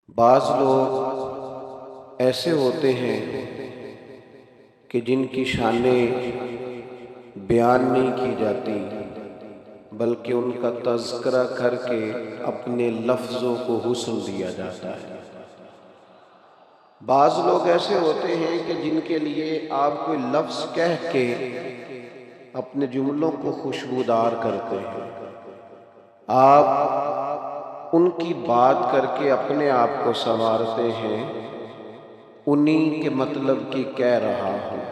بعض لوگ ایسے ہوتے ہیں کہ جن کی شانیں بیان نہیں کی جاتی، بلکہ ان کا تذکرہ کر کے اپنے لفظوں کو حسن دیا جاتا ہے۔ بعض لوگ ایسے ہوتے ہیں کہ جن کے لیے آپ کوئی لفظ کہہ کے اپنے جملوں کو خوشبودار کرتے ہیں، آپ ان کی بات کر کے اپنے آپ کو سنوارتے ہیں، انہی کے مطلب کی کہہ رہا ہوں،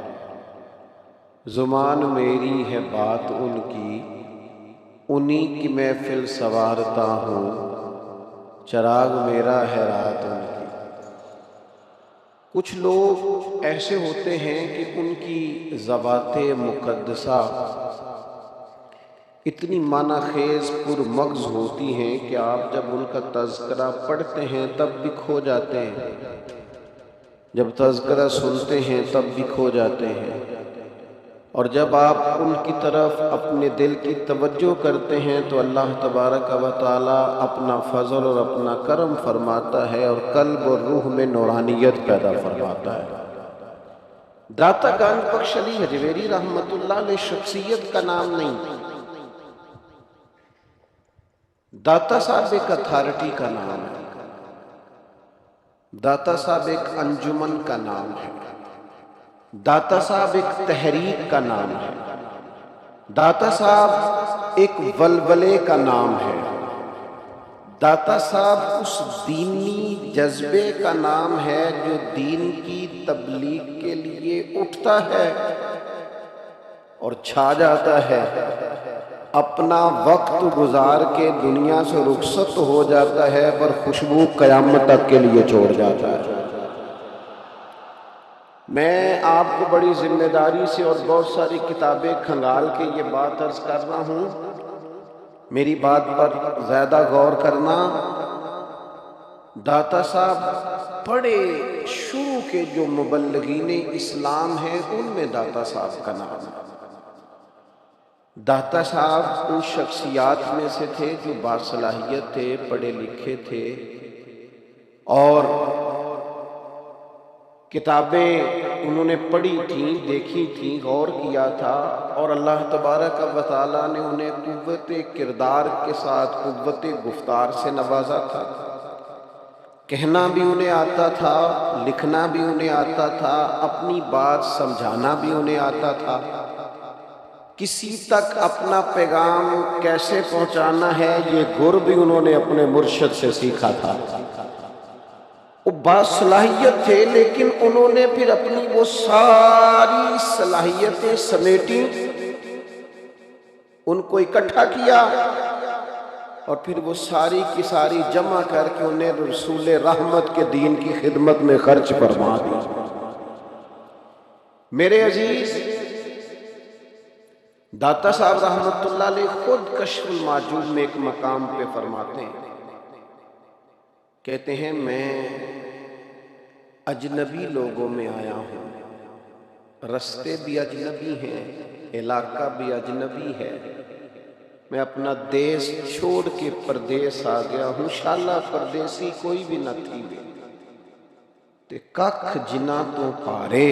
زبان میری ہے بات ان کی، انہی کی محفل سنوارتا ہوں، چراغ میرا ہے رات ان کی۔ کچھ لوگ ایسے ہوتے ہیں کہ ان کی ذوات مقدسہ اتنی معنی خیز پر مغز ہوتی ہیں کہ آپ جب ان کا تذکرہ پڑھتے ہیں تب بھی کھو جاتے ہیں، جب تذکرہ سنتے ہیں تب بھی کھو جاتے ہیں، اور جب آپ ان کی طرف اپنے دل کی توجہ کرتے ہیں تو اللہ تبارک و تعالی اپنا فضل اور اپنا کرم فرماتا ہے اور قلب اور روح میں نورانیت پیدا فرماتا ہے۔ داتا گنج بخش علی حجویری رحمت اللہ علیہ شخصیت کا نام نہیں، داتا صاحب ایک اتھارٹی کا نام ہے، داتا صاحب ایک انجمن کا نام ہے، داتا صاحب ایک تحریک کا نام ہے، داتا صاحب ایک ولولے کا نام ہے، داتا صاحب اس دینی جذبے کا نام ہے جو دین کی تبلیغ کے لیے اٹھتا ہے اور چھا جاتا ہے، اپنا وقت گزار کے دنیا سے رخصت ہو جاتا ہے پر خوشبو قیامت تک کے لیے چھوڑ جاتا ہے۔ میں آپ کو بڑی ذمہ داری سے اور بہت ساری کتابیں کھنگال کے یہ بات عرض کر رہا ہوں، میری بات پر زیادہ غور کرنا۔ داتا صاحب بڑے شروع کے جو مبلغین اسلام ہیں ان میں داتا صاحب کا نام ہے۔ داتا صاحب ان شخصیات میں سے تھے جو باصلاحیت تھے، پڑھے لکھے تھے اور کتابیں انہوں نے پڑھی تھیں، دیکھی تھیں، غور کیا تھا، اور اللہ تبارک و تعالیٰ نے انہیں قوت کردار کے ساتھ قوت گفتار سے نوازا تھا۔ کہنا بھی انہیں آتا تھا، لکھنا بھی انہیں آتا تھا، اپنی بات سمجھانا بھی انہیں آتا تھا، کسی تک اپنا پیغام کیسے پہنچانا ہے یہ گر بھی انہوں نے اپنے مرشد سے سیکھا تھا۔ وہ باصلاحیت تھے لیکن انہوں نے پھر اپنی وہ ساری صلاحیتیں سمیٹی، ان کو اکٹھا کیا اور پھر وہ ساری کی ساری جمع کر کے انہیں رسول رحمت کے دین کی خدمت میں خرچ فرما دی۔ میرے عزیز، داتا صاحب رحمت اللہ علیہ خود کشف المعجوب میں ایک مقام پہ فرماتے ہیں، کہتے ہیں میں اجنبی لوگوں میں آیا ہوں، رستے بھی اجنبی ہیں، علاقہ بھی اجنبی ہے، میں اپنا دیس چھوڑ کے پردیس آ گیا ہوں، شالا پردیسی کوئی بھی نہ تھی وے تے ککھ جنا تو پارے،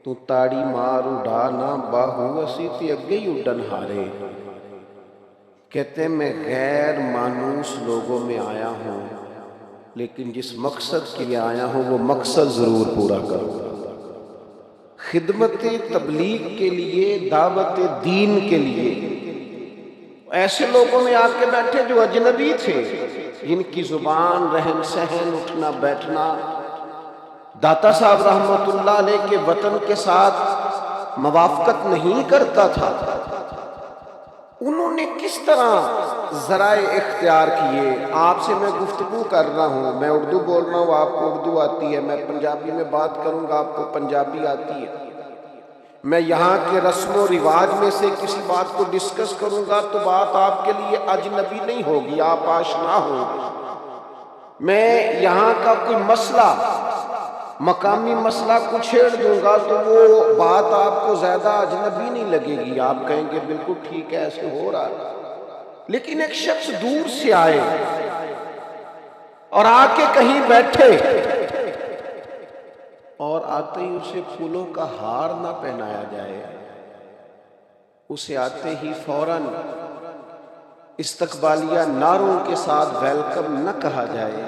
تو تاڑی مار اڑا نہ باہو اسی تے اگے ہی اڈن ہارے۔ کہتے ہیں میں غیر مانوس لوگوں میں آیا ہوں لیکن جس مقصد کے لیے آیا ہوں وہ مقصد ضرور پورا کروں گا۔ خدمت تبلیغ کے لیے، دعوت دین کے لیے ایسے لوگوں میں آ کے بیٹھے جو اجنبی تھے، جن کی زبان، رہن سہن، اٹھنا بیٹھنا داتا صاحب رحمت اللہ علیہ کے وطن کے ساتھ موافقت نہیں کرتا تھا۔ انہوں نے کس طرح ذرائع اختیار کیے؟ آپ سے میں گفتگو کر رہا ہوں، میں اردو بول رہا ہوں، آپ کو اردو آتی ہے، میں پنجابی میں بات کروں گا، آپ کو پنجابی آتی ہے، میں یہاں کے رسم و رواج میں سے کسی بات کو ڈسکس کروں گا تو بات آپ کے لیے اجنبی نہیں ہوگی، آپ آشنا ہوں۔ میں یہاں کا کوئی مسئلہ، مقامی مسئلہ کو چھیڑ دوں گا تو وہ بات آپ کو زیادہ اجنبی نہیں لگے گی، آپ کہیں گے بالکل ٹھیک ہے، ایسے ہو رہا ہے۔ لیکن ایک شخص دور سے آئے، اور آ کے کہیں بیٹھے اور آتے ہی اسے پھولوں کا ہار نہ پہنایا جائے، اسے آتے ہی فوراً استقبالیہ نعروں کے ساتھ ویلکم نہ کہا جائے،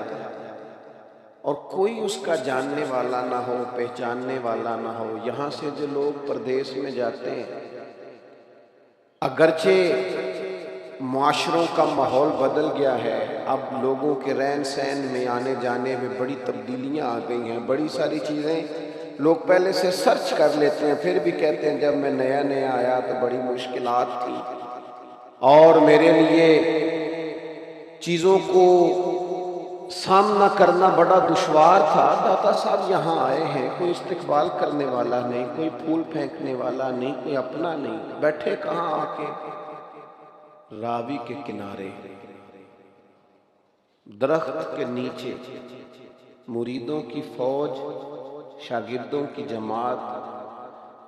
اور کوئی اس کا جاننے والا نہ ہو، پہچاننے والا نہ ہو۔ یہاں سے جو لوگ پردیس میں جاتے ہیں، اگرچہ معاشروں کا ماحول بدل گیا ہے، اب لوگوں کے رہن سہن میں آنے جانے میں بڑی تبدیلیاں آ گئی ہیں، بڑی ساری چیزیں لوگ پہلے سے سرچ کر لیتے ہیں، پھر بھی کہتے ہیں جب میں نیا نیا آیا تو بڑی مشکلات تھی اور میرے لیے چیزوں کو سامنا کرنا بڑا دشوار تھا۔ داتا صاحب یہاں آئے ہیں، کوئی استقبال کرنے والا نہیں، کوئی پھول پھینکنے والا نہیں، کوئی اپنا نہیں، بیٹھے کہاں آ کے؟ راوی کے کنارے، درخت کے نیچے، مریدوں کی فوج، شاگردوں کی جماعت،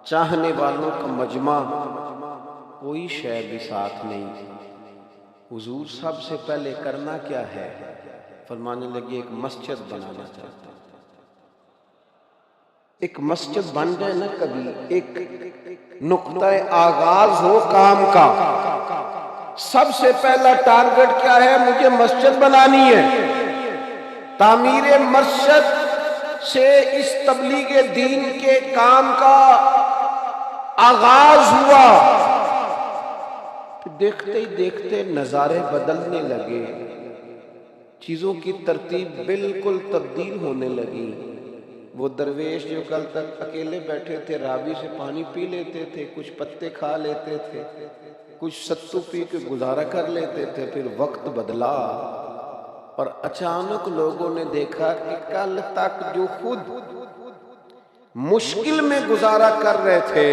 چاہنے والوں کا مجمع، کوئی شے بھی ساتھ نہیں۔ حضور سب سے پہلے کرنا کیا ہے؟ فرمانے لگے ایک مسجد بنانا چاہتا ہوں۔ ایک مسجد بن جائے نا، کبھی ایک نقطہ آغاز ہو کام کا، سب سے پہلا ٹارگٹ کیا ہے؟ مجھے مسجد بنانی ہے۔ تعمیر مسجد سے اس تبلیغ دین کے کام کا آغاز ہوا، دیکھتے ہی دیکھتے نظارے بدلنے لگے، چیزوں کی ترتیب بالکل تبدیل ہونے لگی۔ وہ درویش جو کل تک اکیلے بیٹھے تھے، راوی سے پانی پی لیتے تھے، کچھ پتے کھا لیتے تھے، کچھ ستو پی کے گزارا کر لیتے تھے، پھر وقت بدلا اور اچانک لوگوں نے دیکھا کہ کل تک جو خود مشکل میں گزارا کر رہے تھے،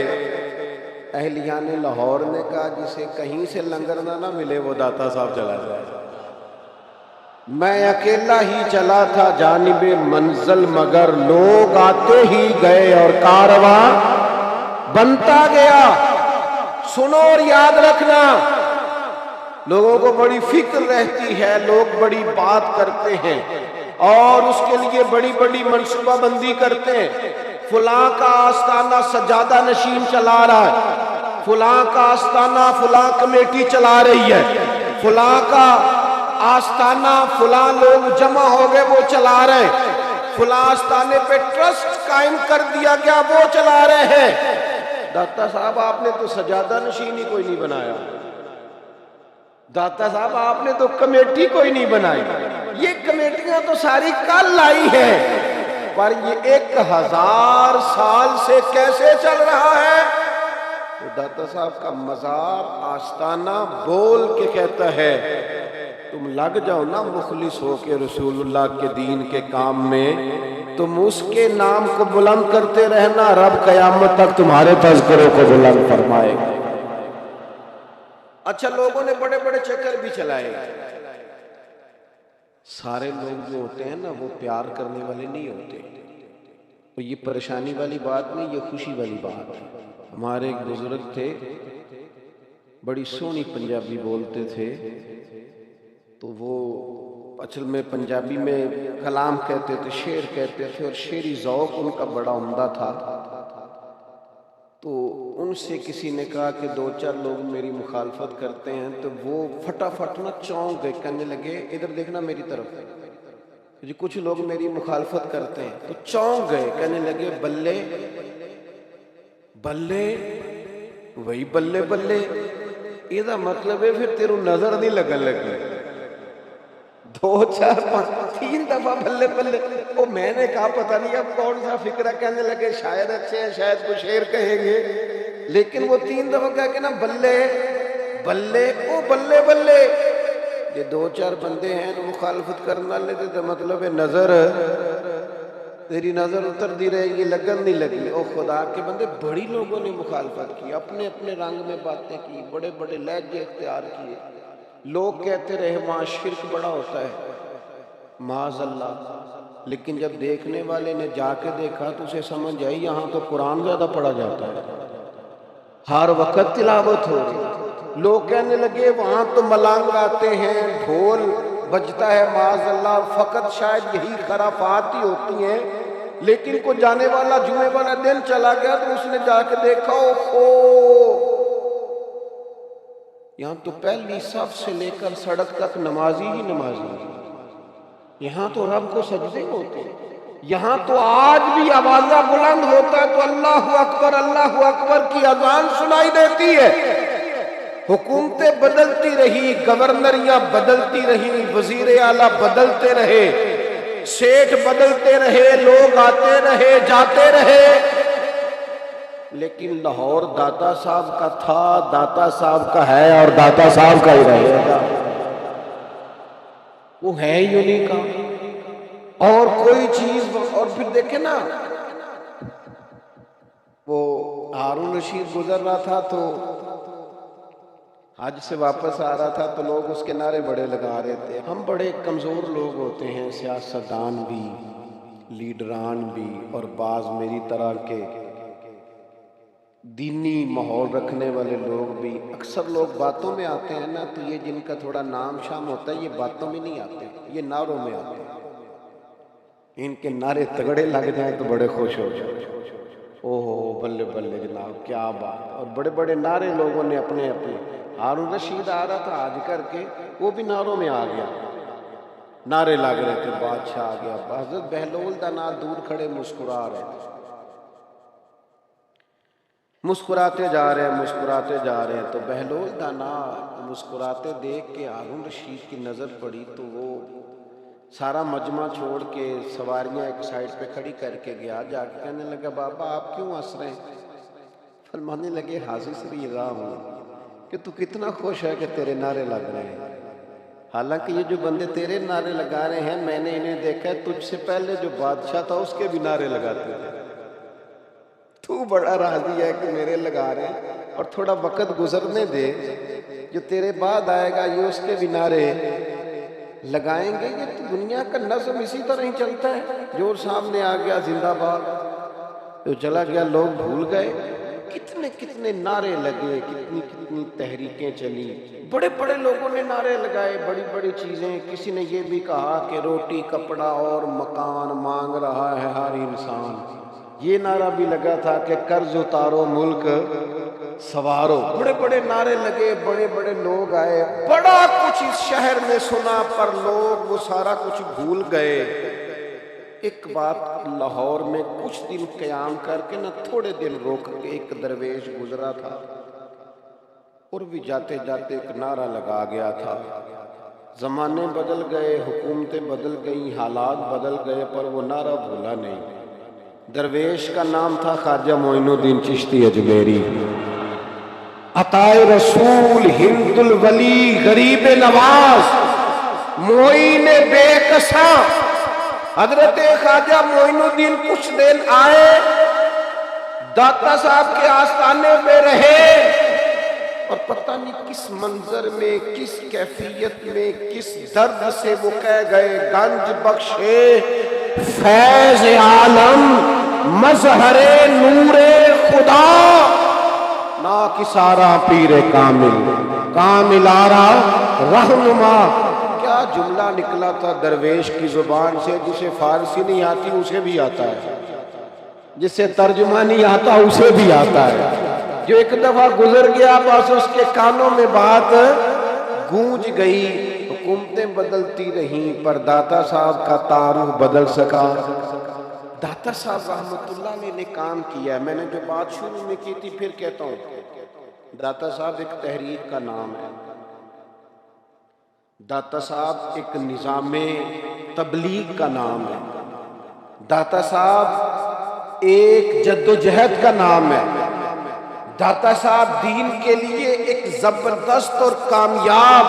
اہلیان لاہور نے کہا جسے کہیں سے لنگر نہ ملے وہ داتا صاحب چلا جائے۔ میں اکیلا ہی چلا تھا جانب منزل، مگر لوگ آتے ہی گئے اور کارواں بنتا گیا۔ سنو اور یاد رکھنا، لوگوں کو بڑی فکر رہتی ہے، لوگ بڑی بات کرتے ہیں اور اس کے لیے بڑی بڑی منصوبہ بندی کرتے ہیں۔ فلاں کا آستانہ سجادہ نشین چلا رہا ہے، فلاں کا آستانہ فلاں کمیٹی چلا رہی ہے، فلاں کا آستانہ فلاں لوگ جمع ہو گئے وہ چلا رہے ہیں، فلاں آستانے پہ ٹرسٹ قائم کر دیا گیا وہ چلا رہے ہیں۔ داتا صاحب آپ نے تو سجادہ نشین ہی کوئی نہیں بنایا، داتا صاحب آپ نے تو کمیٹی کوئی نہیں بنائی، یہ کمیٹیاں تو ساری کل آئی ہیں، پر یہ 1000 سال سے کیسے چل رہا ہے؟ تو داتا صاحب کا مزار آستانہ بول کے کہتا ہے تم لگ جاؤ نا مخلص ہو کے رسول اللہ کے دین کے کام میں، تم اس کے نام کو بلند کرتے رہنا، رب قیامت تک تمہارے تذکروں کو بلند فرمائے گا۔ اچھا، لوگوں نے بڑے بڑے چکر بھی چلائے، سارے لوگ جو ہوتے ہیں نا وہ پیار کرنے والے نہیں ہوتے، اور یہ پریشانی والی بات نہیں، یہ خوشی والی بات ہے۔ ہمارے ایک بزرگ تھے، بڑی سونی پنجابی بولتے تھے، تو وہ اصل میں پنجابی میں کلام کہتے تھے، شعر کہتے تھے، اور شعری ذوق ان کا بڑا عمدہ تھا۔ تو ان سے کسی نے کہا کہ 2-4 لوگ میری مخالفت کرتے ہیں، تو وہ فٹافٹ نہ چونک گئے، کہنے لگے ادھر دیکھنا میری طرف، جی کچھ لوگ میری مخالفت کرتے ہیں، تو چونک گئے، کہنے لگے بلے بلے، وہی بلے بلے، یہ مطلب ہے پھر تیروں نظر نہیں لگن لگی۔ 2 4 5 3 دفعہ بلے بلے، وہ میں نے کہا پتہ نہیں اب کون سا فکرہ، کہنے لگے شاید اچھے ہیں، شاید کوئی شعر کہیں گے، لیکن وہ 3 دفعہ کہا کہ نا بلے بلے، او بلے بلے، یہ 2-4 بندے ہیں مخالفت کرنا لیتے تو مطلب ہے نظر، تیری نظر اتر دی رہے گی، لگن نہیں لگی۔ او خدا کے بندے، بڑی لوگوں نے مخالفت کی، اپنے اپنے رنگ میں باتیں کی، بڑے بڑے لہجے اختیار کیے، لوگ کہتے رہے وہاں شرک بڑا ہوتا ہے، معاذ اللہ، لیکن جب دیکھنے والے نے جا کے دیکھا تو اسے سمجھ آئی یہاں تو قرآن زیادہ پڑھا جاتا ہے، ہر وقت تلاوت ہو رہی۔ لوگ کہنے لگے وہاں تو ملنگ آتے ہیں، ڈھول بجتا ہے معاذ اللہ، فقط شاید یہی خرافات ہی ہوتی ہیں، لیکن کو جانے والا جمعے والا دن چلا گیا تو اس نے جا کے دیکھا یہاں تو پہلی صف سے لے کر سڑک تک نمازی ہی نمازی، یہاں تو رب کو سجدے ہوتے ہیں، یہاں تو آج بھی آوازہ بلند ہوتا ہے تو اللہ اکبر کی اذان سنائی دیتی ہے۔ حکومتیں بدلتی رہی، گورنریاں بدلتی رہی، وزیر اعلیٰ بدلتے رہے، سیٹھ بدلتے رہے، لوگ آتے رہے جاتے رہے، لیکن لاہور داتا صاحب کا تھا، داتا صاحب کا ہے اور داتا صاحب کا ہی رہے گا، وہ ہے ہی انہیں کا، اور کوئی چیز۔ اور پھر دیکھیں نا، وہ ہارون رشید گزر رہا تھا تو حج سے واپس آ رہا تھا تو لوگ اس کے نعرے بڑے لگا رہے تھے۔ ہم بڑے کمزور لوگ ہوتے ہیں، سیاستدان بھی، لیڈران بھی، اور بعض میری طرح کے دینی ماحول رکھنے والے لوگ بھی، اکثر لوگ باتوں میں آتے ہیں نا تو یہ جن کا تھوڑا نام شام ہوتا ہے یہ باتوں میں نہیں آتے، یہ نعروں میں آتے ہیں۔ ان کے نعرے تگڑے لگ جائیں تو بڑے خوش ہو جائیں، اوہ بلے بلے جناب کیا بات، اور بڑے بڑے نعرے لوگوں نے اپنے اپنے۔ ہارون رشید آ رہا تھا حج کر کے، وہ بھی نعروں میں آ گیا، نعرے لگ رہے تھے، بادشاہ آ گیا۔ حضرت بہلول دا نام دور کھڑے مسکرا رہے تھے، مسکراتے جا رہے ہیں تو بہلول دا نام مسکراتے دیکھ کے ہارون رشید کی نظر پڑی تو وہ سارا مجمع چھوڑ کے سواریاں ایک سائڈ پہ کھڑی کر کے گیا، جا کے کہنے لگا بابا آپ کیوں ہنس رہے ہیں؟ فرمانے لگے حاضر سے یہ راہ ہوں کہ تو کتنا خوش ہے کہ تیرے نعرے لگ رہے ہیں، حالانکہ یہ جو بندے تیرے نعرے لگا رہے ہیں میں نے انہیں دیکھا ہے، تجھ سے پہلے جو بادشاہ تھا اس کے بھی نعرے لگاتے تھے، تو بڑا راضی ہے کہ میرے لگا رہے ہیں، اور تھوڑا وقت گزرنے دے، جو تیرے بعد آئے گا یہ اس کے بھی نعرے لگائیں گے۔ یہ تو دنیا کا نظم اسی طرح ہی چلتا ہے، جو سامنے آ گیا زندہ باد، جو چلا گیا لوگ بھول گئے۔ کتنے کتنے نعرے لگے، کتنی کتنی تحریکیں چلی، بڑے بڑے لوگوں نے نعرے لگائے، بڑی بڑی چیزیں۔ کسی نے یہ بھی کہا کہ روٹی کپڑا اور مکان مانگ رہا ہے ہر انسان، یہ نعرہ بھی لگا تھا کہ قرض اتارو ملک سوارو، بڑے بڑے نعرے لگے، بڑے بڑے لوگ آئے، بڑا کچھ اس شہر میں سنا، پر لوگ وہ سارا کچھ بھول گئے۔ ایک بات لاہور میں کچھ دن قیام کر کے نہ تھوڑے دن روک کے ایک درویش گزرا تھا، اور بھی جاتے جاتے ایک نعرہ لگا گیا تھا۔ زمانے بدل گئے، حکومتیں بدل گئیں، حالات بدل گئے، پر وہ نعرہ بھولا نہیں۔ درویش کا نام تھا خواجہ معین الدین چشتی اجمیری، عطائے رسول، ہند الولی، غریب نواز، معین بے کساں۔ حضرت خواجہ معین الدین کچھ دن آئے، داتا صاحب کے آستانے پہ رہے، اور پتہ نہیں کس منظر میں، کس کیفیت میں، کس درد سے وہ کہہ گئے، گنج بخشے فیض عالم مظہر نور خدا، نا کسارا پیر کامل کامل آرا رہنما۔ کیا جملہ نکلا تھا درویش کی زبان سے، جسے فارسی نہیں آتی اسے بھی آتا ہے، جسے ترجمہ نہیں آتا اسے بھی آتا ہے، جو ایک دفعہ گزر گیا بس اس کے کانوں میں بات گونج گئی۔ حکومتیں بدلتی رہیں پر داتا صاحب کا تعارف بدل سکا۔ داتا صاحب رحمت اللہ علیہ نے کام کیا ہے، میں نے جو بات شروع میں کی تھی پھر کہتا ہوں، داتا صاحب ایک تحریک کا نام ہے، داتا صاحب ایک نظام تبلیغ کا نام ہے، داتا صاحب ایک جد و جہد کا نام ہے، داتا صاحب دین کے لیے ایک زبردست اور کامیاب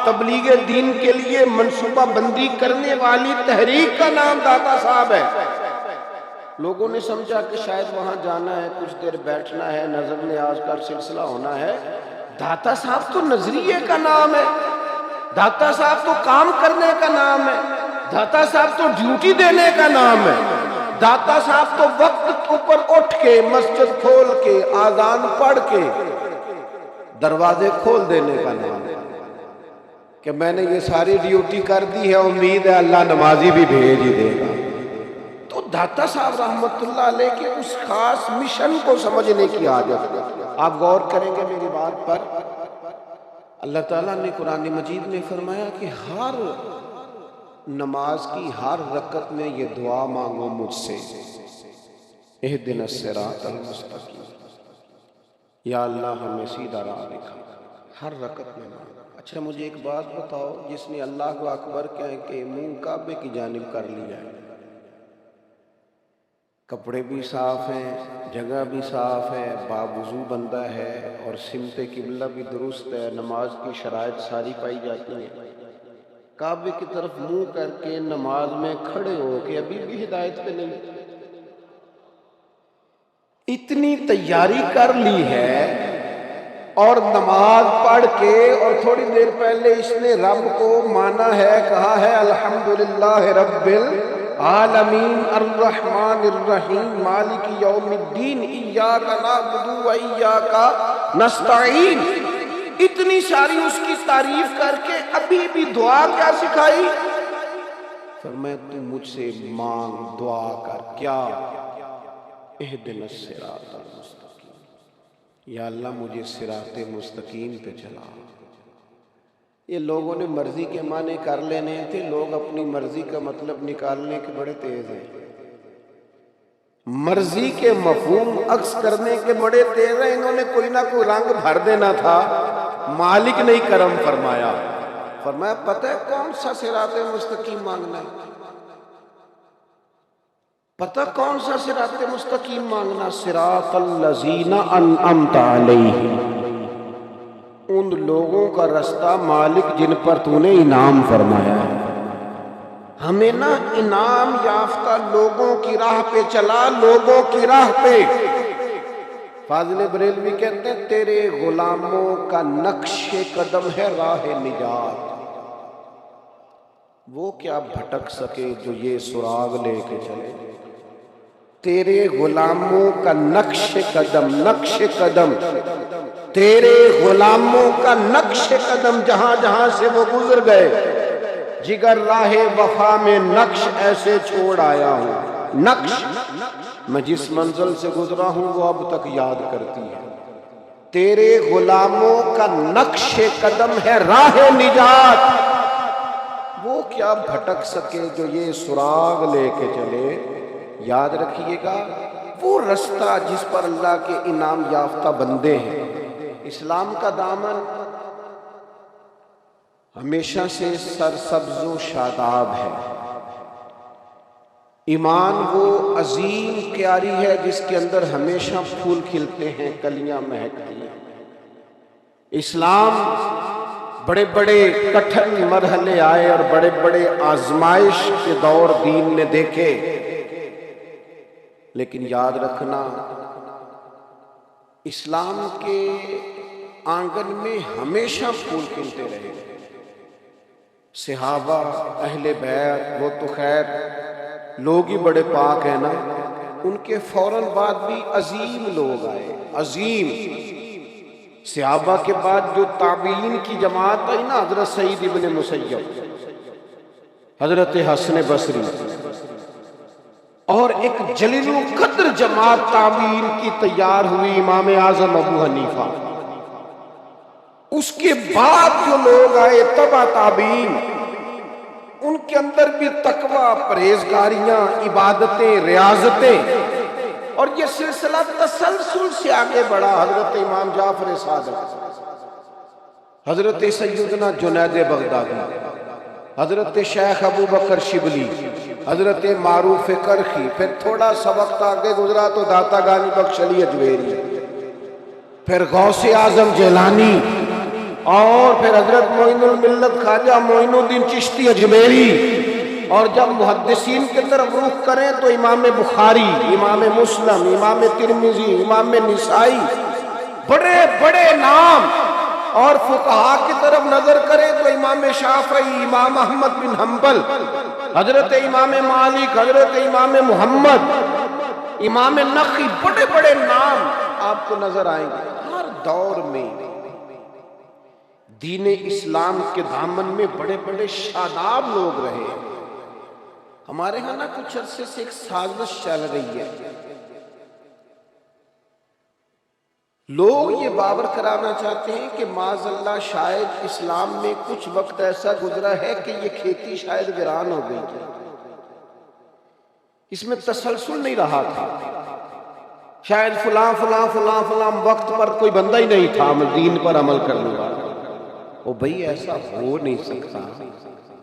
تبلیغ دین کے لیے منصوبہ بندی کرنے والی تحریک کا نام داتا صاحب ہے۔ لوگوں نے سمجھا کہ شاید وہاں جانا ہے، کچھ دیر بیٹھنا ہے، نظر نیاز کا سلسلہ ہونا ہے۔ داتا صاحب تو نظریے کا نام ہے، داتا صاحب تو کام کرنے کا نام ہے، داتا صاحب تو ڈیوٹی دینے کا نام ہے، داتا صاحب تو وقت اوپر اٹھ کے مسجد کھول کے آذان پڑھ کے دروازے کھول دینے کا نام ہے۔ کہ میں نے یہ ساری ڈیوٹی کر دی ہے، امید ہے اللہ نمازی بھی بھیج ہی دے گا۔ تو داتا صاحب رحمت اللہ علیہ کے اس خاص مشن کو سمجھنے کی عادت ہے۔ آپ غور کریں گے میری بات پر، اللہ تعالیٰ نے قرآن مجید میں فرمایا کہ ہر نماز کی ہر رکعت میں یہ دعا مانگو مجھ سے، اہدنا الصراط المستقیم، یا اللہ ہمیں سیدھا راہ دکھا، ہر رکعت میں مانگو۔ اچھا مجھے ایک بات بتاؤ، جس نے اللہ اکبر کہہ کے منہ کعبے کی جانب کر لیا ہے، کپڑے بھی صاف ہیں، جگہ بھی صاف ہے، باوضو بندہ ہے، اور سمت قبلہ بھی درست ہے، نماز کی شرائط ساری پائی جاتی ہیں، کعبے کی طرف منہ کر کے نماز میں کھڑے ہو کے ابھی بھی ہدایت پہ نہیں، اتنی تیاری کر لی ہے، اور نماز پڑھ کے اور تھوڑی دیر پہلے اس نے رب کو مانا ہے، کہا ہے الحمدللہ رب العالمین الرحمن الرحیم مالک یوم الدین ایاک نعبد و ایاک نستعین، اتنی ساری اس کی تعریف کر کے ابھی بھی دعا کیا سکھائی؟ فرمایا تو مجھ سے مانگ، دعا کر، کیا؟ اہدنا الصراط المستقیم، یا اللہ مجھے صراط مستقیم پہ چلا۔ یہ لوگوں نے مرضی کے معنی کر لینے تھے، لوگ اپنی مرضی کا مطلب نکالنے کے بڑے تیز ہیں، مرضی کے مفہوم عکس کرنے کے بڑے تیز ہیں، انہوں نے کوئی نہ کوئی رنگ بھر دینا تھا، مالک نے ہی کرم فرمایا، فرمایا پتہ ہے کون سا صراط مستقیم مانگنا ہے؟ پتہ کون سا صراط مستقیم مانگنا؟ صراط الذین انعمت علیہم، ان لوگوں کا رستہ مالک جن پر تو نے انعام فرمایا ہے۔ ہمیں نا انعام یافتہ لوگوں کی راہ پہ چلا، لوگوں کی راہ پہ۔ فاضل بریلوی کہتے ہیں تیرے غلاموں کا نقش قدم ہے راہ نجات، وہ کیا بھٹک سکے جو یہ سراغ لے کے چلے۔ تیرے غلاموں کا نقش قدم، نقش قدم، تیرے غلاموں کا نقش قدم، جہاں جہاں سے وہ گزر گئے، جگر راہ وفا میں نقش ایسے چھوڑ آیا ہوں، نقش میں جس منزل سے گزرا ہوں وہ اب تک یاد کرتی ہے۔ تیرے غلاموں کا نقش قدم ہے راہ نجات، وہ کیا بھٹک سکے جو یہ سراغ لے کے چلے۔ یاد رکھیے گا وہ رستہ جس پر اللہ کے انعام یافتہ بندے ہیں۔ اسلام کا دامن ہمیشہ سے سرسبز و شاداب ہے، ایمان وہ عظیم کیاری ہے جس کے اندر ہمیشہ پھول کھلتے ہیں، کلیاں مہکتی ہیں۔ اسلام بڑے بڑے کٹھن مرحلے آئے اور بڑے بڑے آزمائش کے دور دین نے دیکھے، لیکن یاد رکھنا اسلام کے آنگن میں ہمیشہ پھول کھلتے رہے۔ صحابہ اہل بیت وہ تو خیر لوگ ہی بڑے پاک ہیں نا، ان کے فوراً بعد بھی عظیم لوگ آئے، عظیم۔ صحابہ کے بعد جو تابعین کی جماعت آئی نا، حضرت سعید ابن مسیب، حضرت حسن بصری، اور ایک جلیل القدر جماعت تابعین کی تیار ہوئی، امام اعظم ابو حنیفہ۔ اس کے بعد جو لوگ آئے تبع تابعین، ان کے اندر بھی تقوی، پرہیزگاریاں، عبادتیں، ریاضتیں، اور یہ سلسلہ تسلسل سے آگے بڑھا۔ حضرت امام جعفر صادق، حضرت سیدنا جنید بغدادی، حضرت شیخ ابو بکر شبلی، حضرت معروف کرخی، پھر تھوڑا سا وقت آگے گزرا تو داتا گانی بخش علی اجویری، پھر غوث اعظم جیلانی، اور پھر حضرت معین الملت خواجہ معین الدین چشتی اجمیری۔ اور جب محدثین کی طرف رخ کریں تو امام بخاری، امام مسلم، امام ترمذی، امام نسائی، بڑے بڑے نام۔ اور فقہا کی طرف نظر کریں تو امام شافعی، امام احمد بن حنبل، حضرت امام مالک، حضرت امام محمد، امام نقی، بڑے بڑے نام آپ کو نظر آئیں گے۔ ہر دور میں دین اسلام کے دامن میں بڑے بڑے شاداب لوگ رہے۔ ہمارے ہاں نا کچھ عرصے سے ایک سازش چل رہی ہے، لوگ یہ باور کرانا چاہتے ہیں کہ معاذ اللہ شاید اسلام میں کچھ وقت ایسا گزرا ہے کہ یہ کھیتی شاید ویران ہو گئی تھی، اس میں تسلسل نہیں رہا تھا، شاید فلاں فلاں فلاں فلاں وقت پر کوئی بندہ ہی نہیں تھا دین پر عمل کرنے والا۔ او بھئی ایسا ہو نہیں سکتا،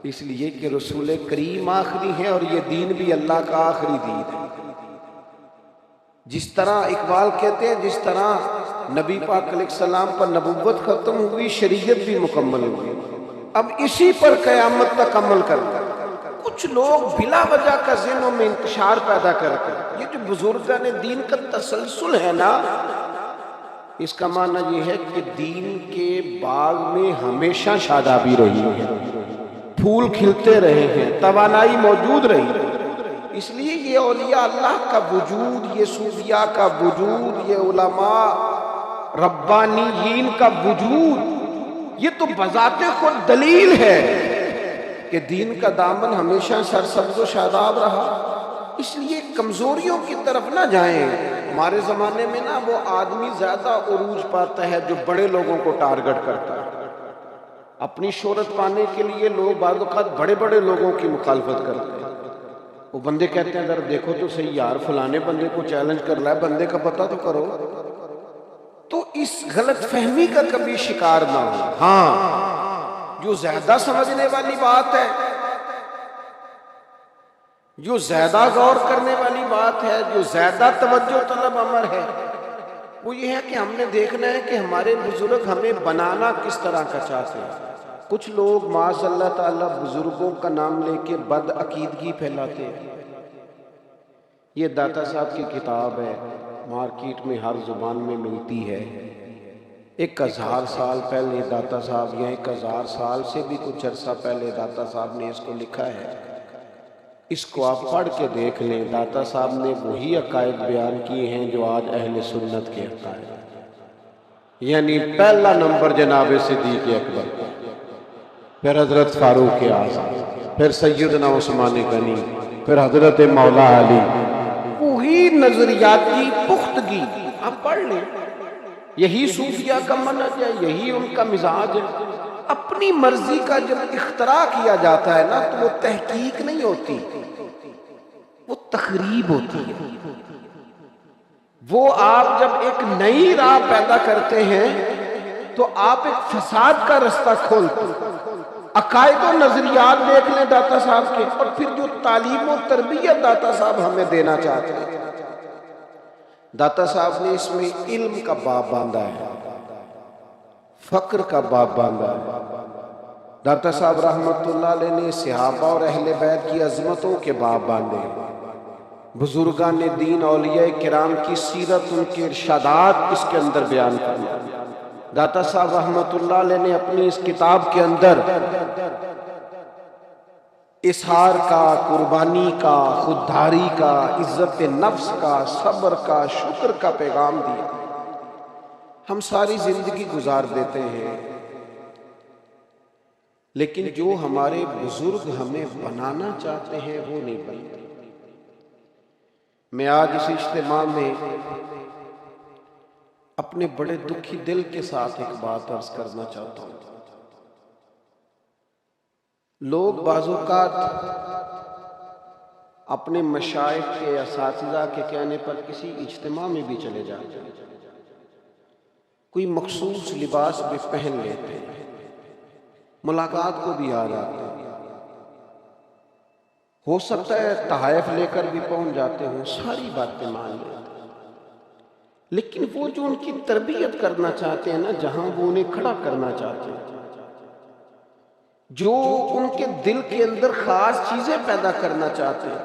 اس لیے کہ رسول کریم آخری ہیں اور یہ دین بھی اللہ کا آخری دین ہے۔ جس طرح اقبال کہتے ہیں جس طرح نبی پاک علیہ السلام پر نبوت ختم ہوئی، شریعت بھی مکمل ہوئی، اب اسی پر قیامت تک عمل کرنا۔ کچھ لوگ بلا وجہ کا ذہنوں میں انتشار پیدا کرتے ہیں، یہ جو بزرگان دین کا تسلسل ہے نا، اس کا معنی یہ ہے کہ دین کے باغ میں ہمیشہ شادابی رہی ہے، پھول کھلتے رہے ہیں، توانائی موجود رہی ہے۔ اس لیے یہ اولیاء اللہ کا وجود، یہ صوفیاء کا وجود، یہ علماء ربانیین کا وجود، یہ تو بذات خود دلیل ہے کہ دین کا دامن ہمیشہ سرسبز و شاداب رہا۔ اس لیے کمزوریوں کی طرف نہ جائیں۔ ہمارے زمانے میں نا وہ آدمی زیادہ عروج پاتا ہے جو بڑے لوگوں کو ٹارگٹ کرتا ہے۔ اپنی شہرت پانے کے لیے لوگ بعض اوقات بڑے بڑے لوگوں کی مخالفت کرتے ہیں۔ وہ بندے کہتے ہیں ذرا دیکھو تو صحیح یار، فلانے بندے کو چیلنج کر رہا ہے، بندے کا پتہ تو کرو۔ تو اس غلط فہمی کا کبھی شکار نہ ہو۔ ہاں، جو زیادہ سمجھنے والی بات ہے، جو زیادہ غور کرنے والی بات ہے، جو زیادہ توجہ طلب امر ہے، وہ یہ ہے کہ ہم نے دیکھنا ہے کہ ہمارے بزرگ ہمیں بنانا کس طرح کا چاہتے ہیں۔ کچھ لوگ معاذ اللہ تعالیٰ بزرگوں کا نام لے کے بد عقیدگی پھیلاتے ہیں۔ یہ داتا صاحب کی کتاب ہے، مارکیٹ میں ہر زبان میں ملتی ہے۔ 1000 سال پہلے داتا صاحب، یا 1000 سال سے بھی کچھ عرصہ پہلے داتا صاحب نے اس کو لکھا ہے۔ اس کو آپ پڑھ کے دیکھ لیں، داتا صاحب نے وہی عقائد بیان کیے ہیں جو آج اہل سنت کے عقائد ہیں۔ یعنی پہلا نمبر جناب صدیق اکبر، پھر حضرت فاروق اعظم، پھر سیدنا عثمان غنی، پھر حضرت مولا علی، وہی نظریاتی پختگی آپ پڑھ لیں۔ یہی صوفیاء کا منہج ہے، یہی ان کا مزاج ہے۔ اپنی مرضی کا جب اختراع کیا جاتا ہے نا تو وہ تحقیق نہیں ہوتی، وہ تخریب ہوتی ہے۔ وہ آپ جب ایک نئی راہ پیدا کرتے ہیں تو آپ ایک فساد کا رستہ کھولتے ہیں۔ عقائد و نظریات دیکھ لیں داتا صاحب کے، اور پھر جو تعلیم و تربیت داتا صاحب ہمیں دینا چاہتے ہیں۔ داتا صاحب نے اس میں علم کا باب باندھا ہے، فقر کا باب باندھا ہے۔ داتا صاحب رحمت اللہ علیہ نے صحابہ اور اہل بیت کی عظمتوں کے باب باندھے، بزرگان دین اولیاء کرام کی سیرت، ان کے ارشادات اس کے اندر بیان کرنا۔ داتا صاحب رحمت اللہ علیہ نے اپنی اس کتاب کے اندر اظہار کا، قربانی کا، خودداری کا، عزت نفس کا، صبر کا، شکر کا پیغام دیا۔ ہم ساری زندگی گزار دیتے ہیں، لیکن جو ہمارے بزرگ ہمیں بنانا چاہتے ہیں وہ نہیں بنتے۔ میں آج اس اجتماع میں اپنے بڑے دکھی دل کے ساتھ ایک بات عرض کرنا چاہتا ہوں۔ لوگ بعض اوقات اپنے مشائخ کے، اساتذہ کے کہنے پر کسی اجتماع میں بھی چلے جاتے ہیں، کوئی مخصوص لباس بھی پہن لیتے ہیں، ملاقات کو بھی آ جاتے ہیں، ہو سکتا ہے تحائف لے کر بھی پہنچ جاتے ہوں، ساری باتیں مان لیتے ہیں، لیکن وہ جو ان کی تربیت کرنا چاہتے ہیں نا، جہاں وہ انہیں کھڑا کرنا چاہتے ہیں، جو ان کے دل کے اندر خاص چیزیں پیدا کرنا چاہتے ہیں۔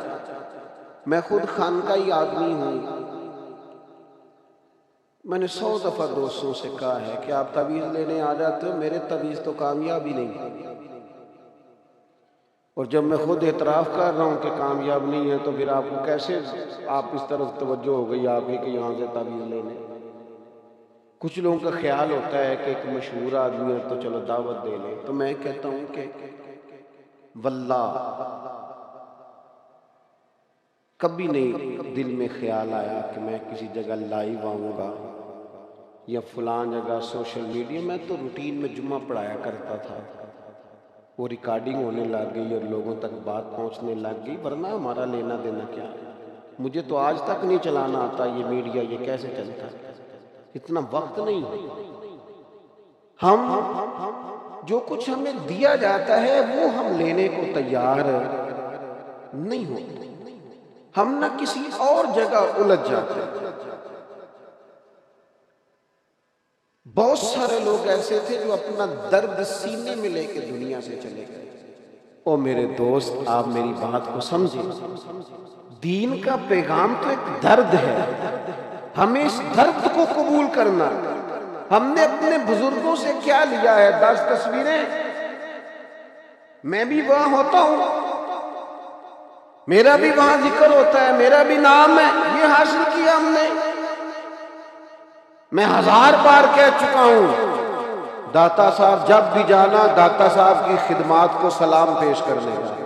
میں خود خانقاہی آدمی ہوں، میں نے 100 دفعہ دوستوں سے کہا ہے کہ آپ تعویذ لینے آ جاتے ہو، میرے تعویذ تو کامیاب ہی نہیں، اور جب میں خود اعتراف کر رہا ہوں کہ کامیاب نہیں ہے تو پھر آپ کو کیسے آپ اس طرف توجہ ہو گئی آپ ہی کہ یہاں سے تعویذ لینے۔ کچھ لوگوں کا خیال ہوتا ہے کہ ایک مشہور آدمی ہے تو چلو دعوت دے لیں، تو میں کہتا ہوں کہ واللہ کبھی نہیں دل میں خیال آیا کہ میں کسی جگہ لائیو آؤں گا یا فلاں جگہ سوشل میڈیا. میں تو روٹین میں جمعہ پڑھایا کرتا تھا، وہ ریکارڈنگ ہونے لگ گئی اور لوگوں تک بات پہنچنے لگ گئی، ورنہ ہمارا لینا دینا کیا ہے. مجھے تو آج تک نہیں چلانا آتا یہ میڈیا، یہ کیسے چلتا ہے، اتنا وقت نہیں. ہم جو کچھ ہمیں دیا جاتا ہے وہ ہم لینے کو تیار نہیں ہوتے، ہم نہ کسی اور جگہ الجھ جاتے ہیں. بہت سارے لوگ ایسے تھے جو اپنا درد سینے میں لے کے دنیا سے چلے گئے. او میرے دوست، آپ میری بات کو سمجھیں، دین کا پیغام تو ایک درد ہے، ہمیں اس درد کو قبول کرنا. ہم نے اپنے بزرگوں سے کیا لیا ہے؟ 10 تصویریں. میں بھی وہاں ہوتا ہوں، میرا بھی وہاں ذکر ہوتا ہے، میرا بھی نام ہے، یہ حاصل کیا ہم نے. میں 1000 بار کہہ چکا ہوں، داتا صاحب جب بھی جانا داتا صاحب کی خدمات کو سلام پیش کرنے کا،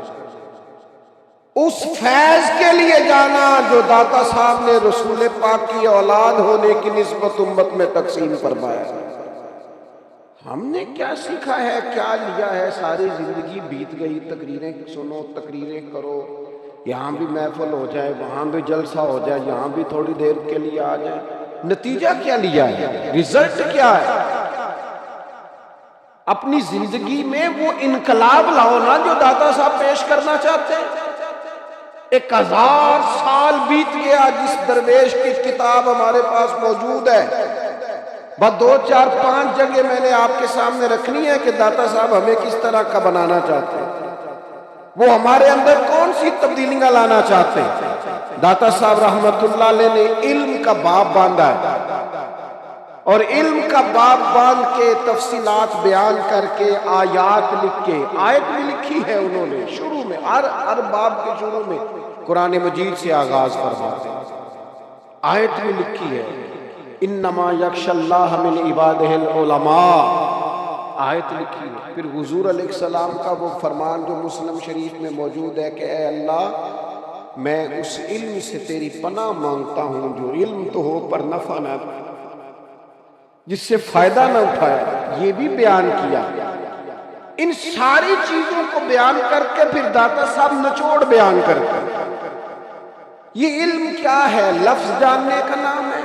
اس فیض کے لیے جانا جو داتا صاحب نے رسول پاک کی اولاد ہونے کی نسبت امت میں تقسیم فرمایا. ہم نے کیا سیکھا ہے، کیا لیا ہے؟ ساری زندگی بیت گئی، تقریریں سنو، تقریریں کرو، یہاں بھی محفل ہو جائے، وہاں بھی جلسہ ہو جائے، یہاں بھی تھوڑی دیر کے لیے آ جائے. نتیجہ کیا لیا ہے؟ ریزلٹ کیا ہے؟ اپنی زندگی میں وہ انقلاب لاؤ نا جو داتا صاحب پیش کرنا چاہتے ہیں. 1000 سال بیت گیا جس درویش کی کتاب ہمارے پاس موجود ہے، بس 2 4 5 جگہ میں نے آپ کے سامنے رکھنی ہے کہ داتا صاحب ہمیں کس طرح کا بنانا چاہتے ہیں، وہ ہمارے اندر کون سی تبدیلیاں لانا چاہتے ہیں. داتا صاحب رحمت اللہ علیہ نے علم کا باب باندھا ہے، اور علم کا باب باندھ کے تفصیلات بیان کر کے آیات لکھ کے، آیت بھی لکھی ہے انہوں نے شروع میں، ہر باب کے شروع میں قرآن مجید سے آغاز فرماتے ہیں، آیت بھی لکھی ہے انما یخشی اللہ من عبادہ العلماء، آیت لکھی ہے. پھر حضور علیہ السلام کا وہ فرمان جو مسلم شریف میں موجود ہے کہ اے اللہ میں اس علم سے تیری پناہ مانگتا ہوں جو علم تو ہو پر نفع نہ، جس سے فائدہ نہ اٹھائے. یہ بھی بیان کیا. ان ساری چیزوں کو بیان کر کے پھر داتا صاحب نچوڑ بیان کرتے ہیں. یہ علم کیا ہے؟ لفظ جاننے کا نام ہے.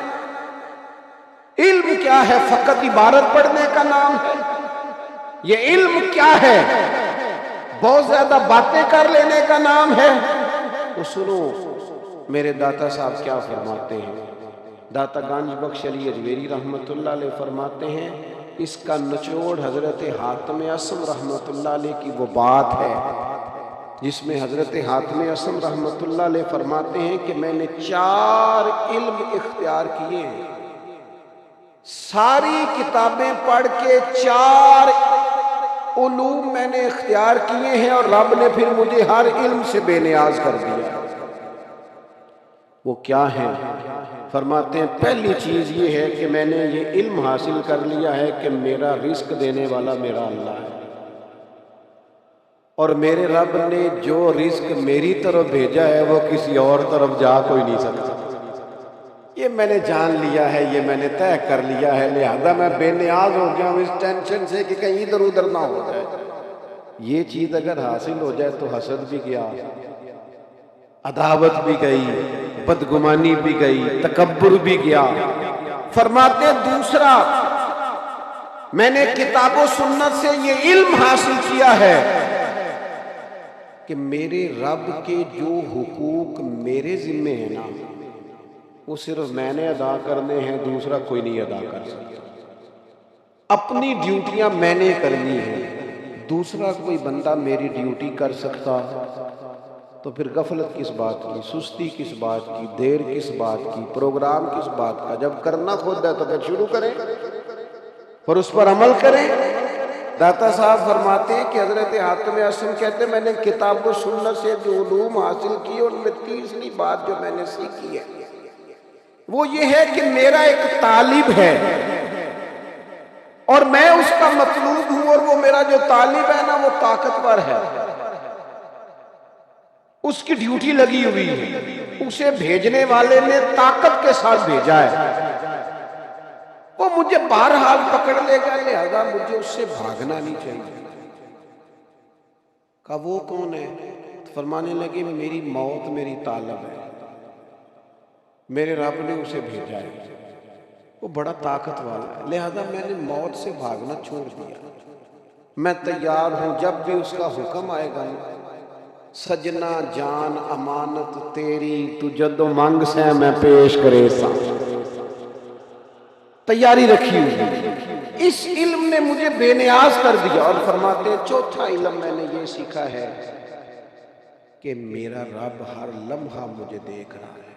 علم کیا ہے؟ فقط عبارت پڑھنے کا نام ہے. یہ علم کیا ہے؟ بہت زیادہ باتیں کر لینے کا نام ہے. تو سنو میرے داتا صاحب کیا فرماتے ہیں. داتا گنج بخش علی اجمیری رحمت اللہ علیہ فرماتے ہیں اس کا نچوڑ حضرت حاتم اعصم رحمت اللہ علیہ کی وہ بات ہے جس میں حضرت حاتم اعصم رحمت اللہ علیہ فرماتے ہیں کہ میں نے 4 علم اختیار کیے ہیں، ساری کتابیں پڑھ کے 4 علوم میں نے اختیار کیے ہیں، اور رب نے پھر مجھے ہر علم سے بے نیاز کر دیا. وہ کیا ہیں؟ فرماتے ہیں پہلی چیز یہ ہے کہ میں نے یہ علم حاصل کر لیا ہے کہ میرا رزق دینے والا میرا اللہ ہے، اور میرے رب نے جو رزق میری طرف بھیجا ہے وہ کسی اور طرف جا کوئی نہیں سکتا. یہ میں نے جان لیا ہے، یہ میں نے طے کر لیا ہے، لہذا میں بے نیاز ہو گیا ہوں اس ٹینشن سے کہ کہیں ادھر ادھر نہ ہو جائے. یہ چیز اگر حاصل ہو جائے تو حسد بھی گیا، عداوت بھی گئی، بدگمانی بھی گئی، تکبر بھی گیا. فرماتے ہیں دوسرا میں نے کتاب و سنت سے یہ علم حاصل کیا ہے کہ میرے رب کے جو حقوق میرے ذمہ ہیں نا وہ صرف میں نے ادا کرنے ہیں، دوسرا کوئی نہیں ادا کر سکتا. اپنی ڈیوٹیاں میں نے کرنی ہیں، دوسرا کوئی بندہ میری ڈیوٹی کر سکتا تو پھر غفلت کس بات کی، سستی کس بات کی، دیر کس بات کی، پروگرام کس بات کا. جب کرنا خود ہے تو پھر شروع کریں اور اس پر عمل کریں. داتا صاحب فرماتے ہیں کہ حضرت حاتم اعصم کہتے ہیں میں نے کتاب و سنت سے جو علوم حاصل کی ان میں تیسری بات جو میں نے سیکھی ہے وہ یہ ہے کہ میرا ایک طالب ہے اور میں اس کا مطلوب ہوں، اور وہ میرا جو طالب ہے نا وہ طاقتور ہے، اس کی ڈیوٹی لگی ہوئی ہے، اسے بھیجنے والے نے طاقت کے ساتھ بھیجا ہے، وہ مجھے بہرحال پکڑ لے گا، لہذا مجھے اس سے بھاگنا نہیں چاہیے۔ کہا وہ کون ہے؟ فرمانے لگے میری موت میری طالب ہے، میرے رب نے اسے بھیجا ہے، وہ بڑا طاقت والا ہے، لہذا میں نے موت سے بھاگنا چھوڑ دیا، میں تیار ہوں جب بھی اس کا حکم آئے گا، سجنا جان امانت تیری، تو جدو منگ سے میں پیش کرے سا، تیاری رکھی ہوئی۔ اس علم نے مجھے بے نیاز کر دیا، اور فرماتے ہیں چوتھا علم میں نے یہ سیکھا ہے کہ میرا رب ہر لمحہ مجھے دیکھ رہا ہے،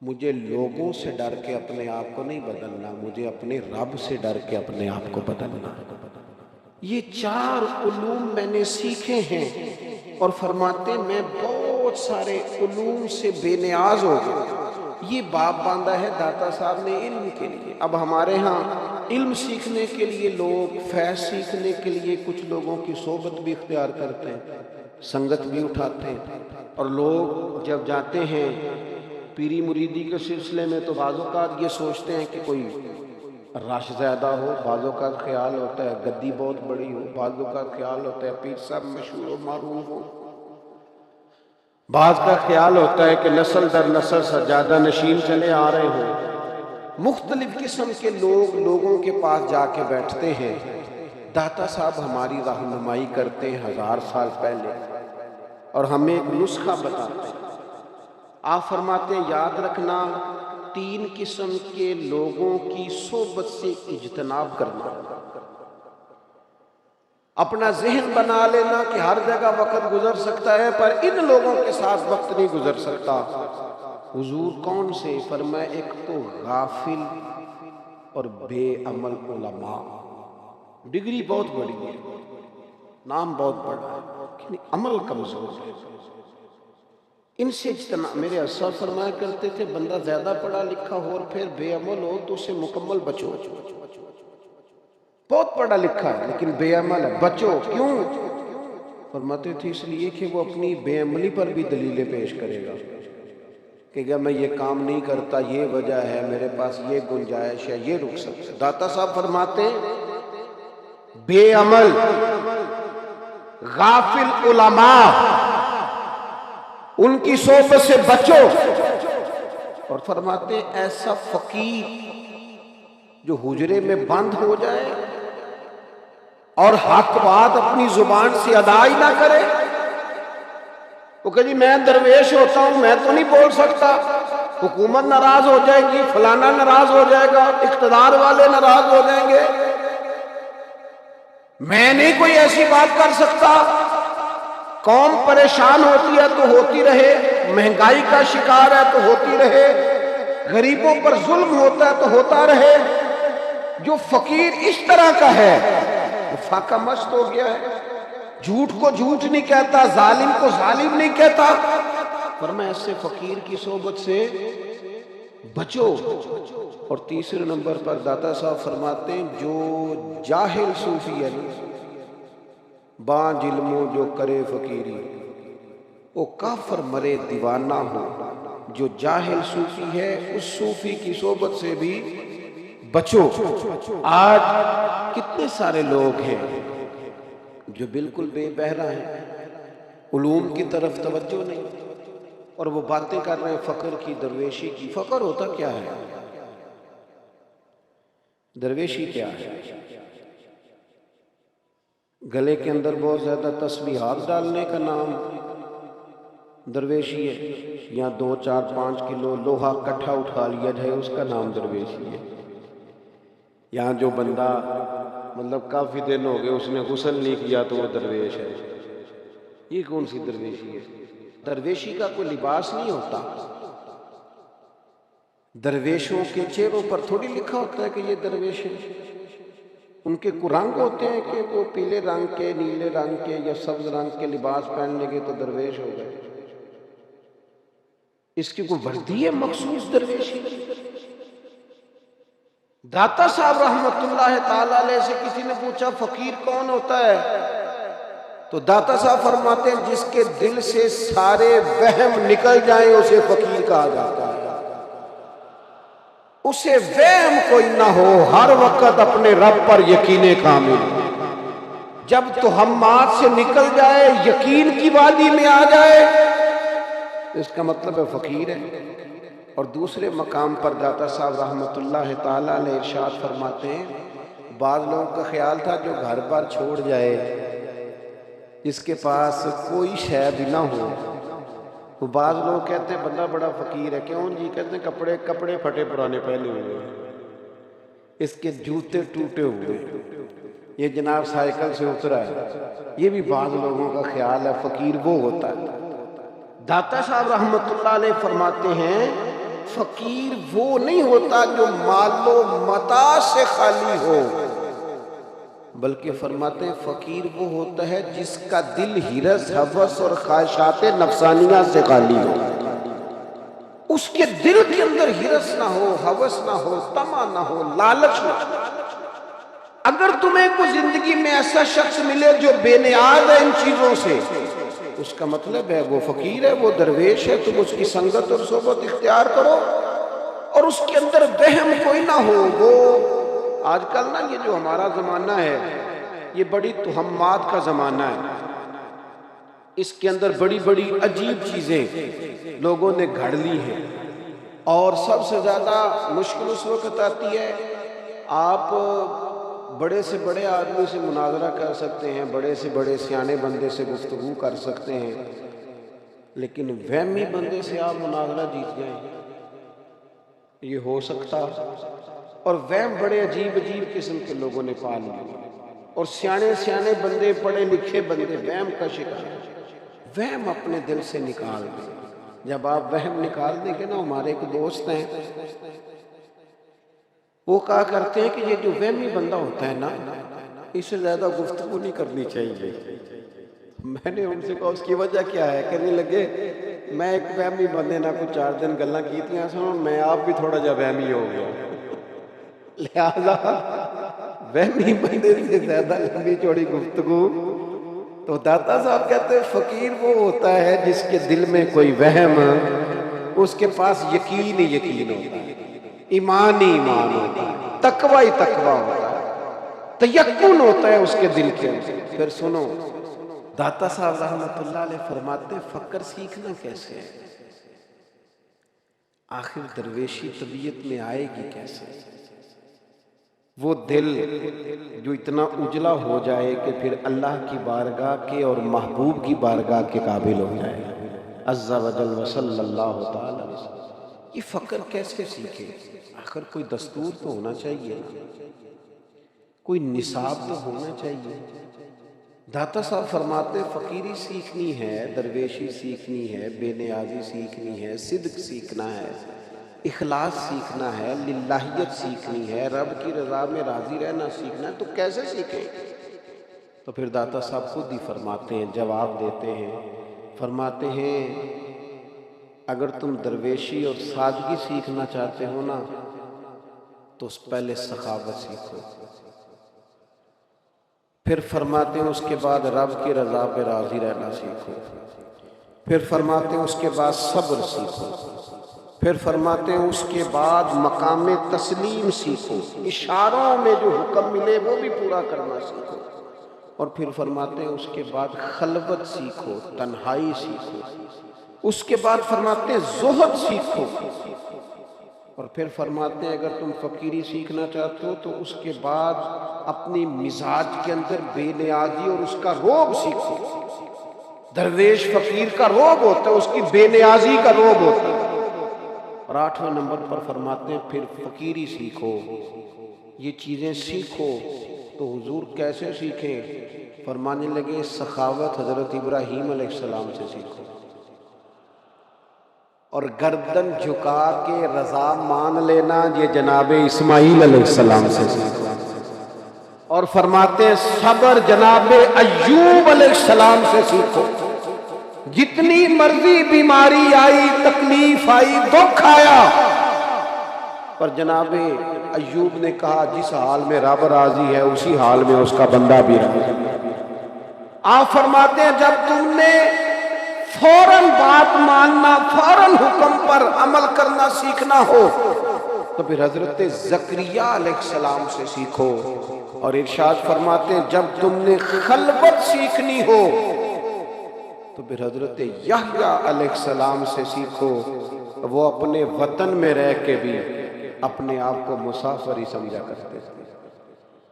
مجھے لوگوں سے ڈر کے اپنے آپ کو نہیں بدلنا، مجھے اپنے رب سے ڈر کے اپنے آپ کو بدلنا۔ یہ 4 علوم میں نے سیکھے ہیں، اور فرماتے ہیں میں بہت سارے علوم سے بے نیاز ہو گیا۔ یہ باب باندھا ہے داتا صاحب نے علم کے لیے۔ اب ہمارے ہاں علم سیکھنے کے لیے لوگ، فیض سیکھنے کے لیے کچھ لوگوں کی صحبت بھی اختیار کرتے ہیں، سنگت بھی اٹھاتے ہیں، اور لوگ جب جاتے ہیں پیری مریدی کے سلسلے میں تو بعض اوقات یہ سوچتے ہیں کہ کوئی رش زیادہ ہو، بعض اوقات خیال ہوتا ہے گدی بہت بڑی ہو، بعض اوقات خیال ہوتا ہے پیر صاحب مشہور و معروف ہو، بعض کا خیال ہوتا ہے کہ نسل در نسل سجادہ نشین چلے آ رہے ہوں۔ مختلف قسم کے لوگ لوگوں کے پاس جا کے بیٹھتے ہیں۔ داتا صاحب ہماری رہنمائی کرتے ہیں 1000 سال پہلے، اور ہمیں ایک نسخہ بتاتے ہیں۔ آپ فرماتے ہیں یاد رکھنا 3 قسم کے لوگوں کی صحبت سے اجتناب کرنا، اپنا ذہن بنا لینا کہ ہر جگہ وقت گزر سکتا ہے پر ان لوگوں کے ساتھ وقت نہیں گزر سکتا۔ حضور کون سے؟ فرمایا ایک تو غافل اور بے عمل علماء، ڈگری بہت بڑی ہے، نام بہت بڑا ہے، لیکن عمل کمزور ہے، ان سے اجتناب۔ میرے اسد فرمایا کرتے تھے بندہ زیادہ پڑھا لکھا ہو اور پھر بے عمل ہو تو اسے مکمل بچو، بہت پڑھا لکھا ہے لیکن بے عمل ہے، بچو۔ کیوں؟ فرماتے تھے اس لیے کہ وہ اپنی بے عملی پر بھی دلیلیں پیش کرے گا کہ اگر میں یہ کام نہیں کرتا یہ وجہ ہے، میرے پاس یہ گنجائش ہے، یہ رک سکتا ہے۔ داتا صاحب فرماتے ہیں بے عمل غافل علماء ان کی صحبت سے بچو، اور فرماتے ہیں ایسا فقیر جو حجرے میں بند ہو جائے اور حق بات اپنی زبان سے ادا ہی نہ کرے، وہ کہ جی میں درویش ہوتا ہوں میں تو نہیں بول سکتا، حکومت ناراض ہو جائے گی، فلانا ناراض ہو جائے گا، اقتدار والے ناراض ہو جائیں گے، میں نہیں کوئی ایسی بات کر سکتا، قوم پریشان ہوتی ہے تو ہوتی رہے، مہنگائی کا شکار ہے تو ہوتی رہے، غریبوں پر ظلم ہوتا ہے تو ہوتا رہے۔ جو فقیر اس طرح کا ہے وہ فاقہ مست ہو گیا ہے، جھوٹ کو جھوٹ نہیں کہتا، ظالم کو ظالم نہیں کہتا۔ فرمایا ایسے فقیر کی صحبت سے بچو۔ اور تیسرے نمبر پر داتا صاحب فرماتے ہیں جو جاہل صوفی ہے بانج علموں جو کرے فقیری، وہ کافر مرے دیوانہ ہو۔ جو جاہل صوفی ہے اس صوفی کی صحبت سے بھی بچو۔ آج کتنے سارے لوگ ہیں جو بالکل بے بہرہ ہیں، علوم کی طرف توجہ نہیں، اور وہ باتیں کر رہے ہیں فقر کی، درویشی کی۔ فقر ہوتا کیا ہے؟ درویشی کیا ہے؟ گلے کے اندر بہت زیادہ تسبیحات ڈالنے کا نام درویشی ہے، یا 2 4 5 کلو لوہا کٹھا اٹھا لیا جائے اس کا نام درویشی ہے، یہاں جو بندہ مطلب کافی دن ہو گئے اس نے غسل نہیں کیا تو وہ درویش ہے۔ یہ کون سی درویشی ہے؟ درویشی کا کوئی لباس نہیں ہوتا، درویشوں کے چہروں پر تھوڑی لکھا ہوتا ہے کہ یہ درویش ہیں، ان کے کو رنگ ہوتے ہیں کہ وہ پیلے رنگ کے، نیلے رنگ کے یا سبز رنگ کے لباس پہن لیں گے تو درویش ہو گئے۔ اس کی کوئی وردی ہے مخصوص درویشی؟ داتا صاحب رحمت اللہ تعالی علیہ سے کسی نے پوچھا فقیر کون ہوتا ہے؟ تو داتا صاحب فرماتے ہیں جس کے دل سے سارے وہم نکل جائیں اسے فقیر کہا جاتا ہے، اسے وہم کوئی نہ ہو، ہر وقت اپنے رب پر یقین کامل، جب توہمات سے نکل جائے، یقین کی وادی میں آ جائے، اس کا مطلب ہے فقیر ہے۔ اور دوسرے مقام پر داتا صاحب رحمت اللہ تعالی علیہ ارشاد فرماتے ہیں بعض لوگوں کا خیال تھا جو گھر پر چھوڑ جائے، جس کے پاس کوئی شے بھی نہ ہو، وہ بعض لوگ کہتے ہیں بندہ بڑا فقیر ہے۔ کیوں جی؟ کہتے ہیں کپڑے پھٹے پرانے پہنے ہوئے، اس کے جوتے ٹوٹے ہوئے، یہ جناب سائیکل سے اترا ہے، یہ بھی بعض لوگوں کا خیال ہے فقیر وہ ہوتا ہے۔ داتا صاحب رحمت اللہ علیہ فرماتے ہیں فقیر وہ نہیں ہوتا جو مال و متاع سے خالی ہو، بلکہ فرماتے ہیں فقیر وہ ہوتا ہے جس کا دل ہرس، ہوس اور خواہشات نفسانیہ سے خالی ہو، اس کے دل کے اندر ہرس نہ ہو، ہوس نہ ہو، طمع نہ ہو، لالچ نہ ہو۔ اگر تمہیں کوئی زندگی میں ایسا شخص ملے جو بے نیاز ہے ان چیزوں سے، اس کا مطلب ہے وہ فقیر ہے، وہ درویش ہے، تم اس کی سنگت اور صحبت اختیار کرو، اور اس کے اندر وہم کوئی نہ ہو۔ وہ آج کل نا یہ جو ہمارا زمانہ ہے یہ بڑی توہمات کا زمانہ ہے، اس کے اندر بڑی بڑی عجیب چیزیں لوگوں نے گھڑ لی ہیں، اور سب سے زیادہ مشکل اس وقت آتی ہے آپ بڑے سے بڑے آدمی سے مناظرہ کر سکتے ہیں، بڑے سے بڑے سیانے بندے سے گفتگو کر سکتے ہیں، لیکن وہمی بندے سے آپ مناظرہ جیت جائیں، یہ ہو سکتا؟ اور وہم بڑے عجیب قسم کے لوگوں نے پال لیے، اور سیانے بندے، پڑھے لکھے بندے وہم کا شکار۔ وہم اپنے دل سے نکال دیں، جب آپ وہم نکال دیں گے نا، ہمارے ایک دوست ہیں وہ کہا کرتے ہیں کہ یہ جو وہمی بندہ ہوتا ہے نا اس سے زیادہ گفتگو نہیں کرنی چاہیے۔ میں نے ان سے کہا اس کی وجہ کیا ہے؟ کہنے لگے میں ایک وہمی بندے نہ کچھ 4 دن گلاں کیتیاں سنوں، میں آپ بھی تھوڑا جا وہمی ہو گیا، لہذا وہمی بندے سے زیادہ لمبی چوڑی گفتگو۔ تو داتا صاحب کہتے ہیں فقیر وہ ہوتا ہے جس کے دل میں کوئی وہم، اس کے پاس یقین ہی یقین ہوتا ہے، ایمان ہی ایمان ہوتا ہے، تقوی ہی تقوی ہوتا ہے، تیقن ہوتا ہے اس کے دل کے اندر۔ پھر سنو داتا صاحب رحمت اللہ علیہ فرماتے ہیں فقر سیکھنا کیسے ہے؟ آخر درویشی طبیعت میں آئے گی کیسے؟ وہ دل جو اتنا اجلا ہو جائے کہ پھر اللہ کی بارگاہ کے اور محبوب کی بارگاہ کے قابل ہو جائے، عز و جل و صلی اللہ تعالی علیہ وسلم۔ یہ فقر کیسے سیکھے؟ آخر کوئی دستور تو ہونا چاہیے، کوئی نصاب تو ہونا چاہیے۔ داتا صاحب فرماتے فقیری سیکھنی ہے، درویشی سیکھنی ہے، بے نیازی سیکھنی ہے، صدق سیکھنا ہے، اخلاص سیکھنا ہے، للہیت سیکھنی ہے، رب کی رضا میں راضی رہنا سیکھنا ہے، تو کیسے سیکھیں؟ تو پھر داتا صاحب خود ہی فرماتے ہیں، جواب دیتے ہیں، فرماتے ہیں اگر تم درویشی اور سادگی سیکھنا چاہتے ہو نا تو پہلے سخاوت سیکھو، پھر فرماتے ہیں اس کے بعد رب کی رضا پہ راضی رہنا سیکھو، پھر فرماتے ہیں اس کے بعد صبر سیکھو، پھر فرماتے ہیں اس کے بعد مقام تسلیم سیکھو، اشاروں میں جو حکم ملے وہ بھی پورا کرنا سیکھو، اور پھر فرماتے ہیں اس کے بعد خلوت سیکھو، تنہائی سیکھو، اس کے بعد فرماتے ہیں زہد سیکھو، اور پھر فرماتے ہیں اگر تم فقیری سیکھنا چاہتے ہو تو اس کے بعد اپنی مزاج کے اندر بے نیازی اور اس کا روب سیکھو۔ درویش فقیر کا روب ہوتا ہے، اس کی بے نیازی کا روب ہوتا ہے۔ اور 8ویں نمبر پر فرماتے ہیں پھر فقیری سیکھو، یہ چیزیں سیکھو۔ تو حضور کیسے سیکھیں؟ فرمانے لگے سخاوت حضرت ابراہیم علیہ السلام سے سیکھو، اور گردن جھکا کے رضا مان لینا یہ جناب اسماعیل علیہ السلام سے سیکھو، اور فرماتے ہیں صبر جناب ایوب علیہ السلام سے سیکھو۔ جتنی مرضی بیماری آئی، تکلیف آئی، دکھ آیا، پر جناب ایوب نے کہا جس حال میں رب راضی ہے اسی حال میں اس کا بندہ بھی راضی ہے۔ آپ فرماتے ہیں جب تم نے فوراً بات ماننا، فوراً حکم پر عمل کرنا سیکھنا ہو تو پھر حضرت زکریا علیہ السلام سے سیکھو، اور ارشاد فرماتے ہیں جب تم نے خلوت سیکھنی ہو تو پھر حضرت یحییٰ علیہ السلام سے سیکھو، وہ اپنے وطن میں رہ کے بھی اپنے آپ کو مسافر ہی سمجھا کرتے تھے۔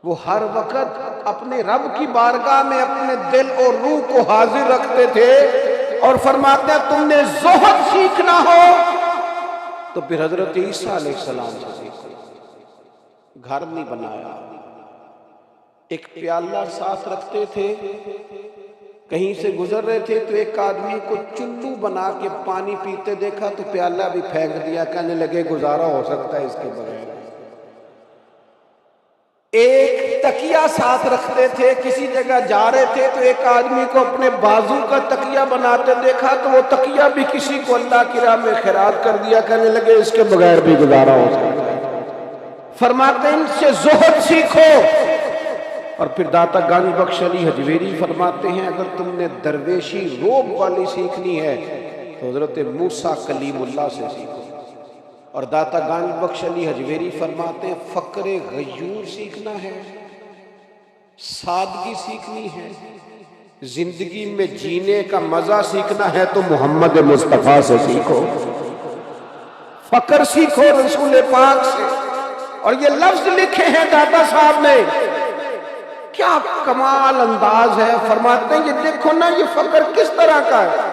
وہ ہر وقت اپنے رب کی بارگاہ میں اپنے دل اور روح کو حاضر رکھتے تھے، اور فرماتے ہیں تم نے زہد سیکھنا ہو تو پھر حضرت عیسیٰ علیہ السلام سے سیکھو۔ گھر نہیں بنایا، ایک پیالہ ساتھ رکھتے تھے، کہیں سے گزر رہے تھے تو ایک آدمی کو چلو بنا کے پانی پیتے دیکھا تو پیالہ بھی پھینک دیا، کہنے لگے گزارا ہو سکتا ہے اس کے بغیر۔ ایک تکیہ ساتھ رکھتے تھے، کسی جگہ جا رہے تھے تو ایک آدمی کو اپنے بازو کا تکیہ بناتے دیکھا تو وہ تکیہ بھی کسی کو اللہ کی راہ میں خیرات کر دیا، کہنے لگے اس کے بغیر بھی گزارا ہو سکتا ہے۔ فرماتے ہیں ان سے زہد سیکھو۔ اور پھر داتا گنج بخش علی حجویری فرماتے ہیں اگر تم نے درویشی روب والی سیکھنی ہے تو حضرت موسیٰ کلیم اللہ سے سیکھو۔ اور داتا گنج بخش علی حجویری فرماتے ہیں فقر غیور سیکھنا ہے، سادگی سیکھنی ہے، زندگی میں جینے کا مزہ سیکھنا ہے تو محمد مصطفیٰ سے سیکھو۔ فقر سیکھو رسول پاک سے۔ اور یہ لفظ لکھے ہیں داتا صاحب نے، کیا کمال انداز ہے۔ فرماتے ہیں یہ دیکھو نا یہ فقر کس طرح کا ہے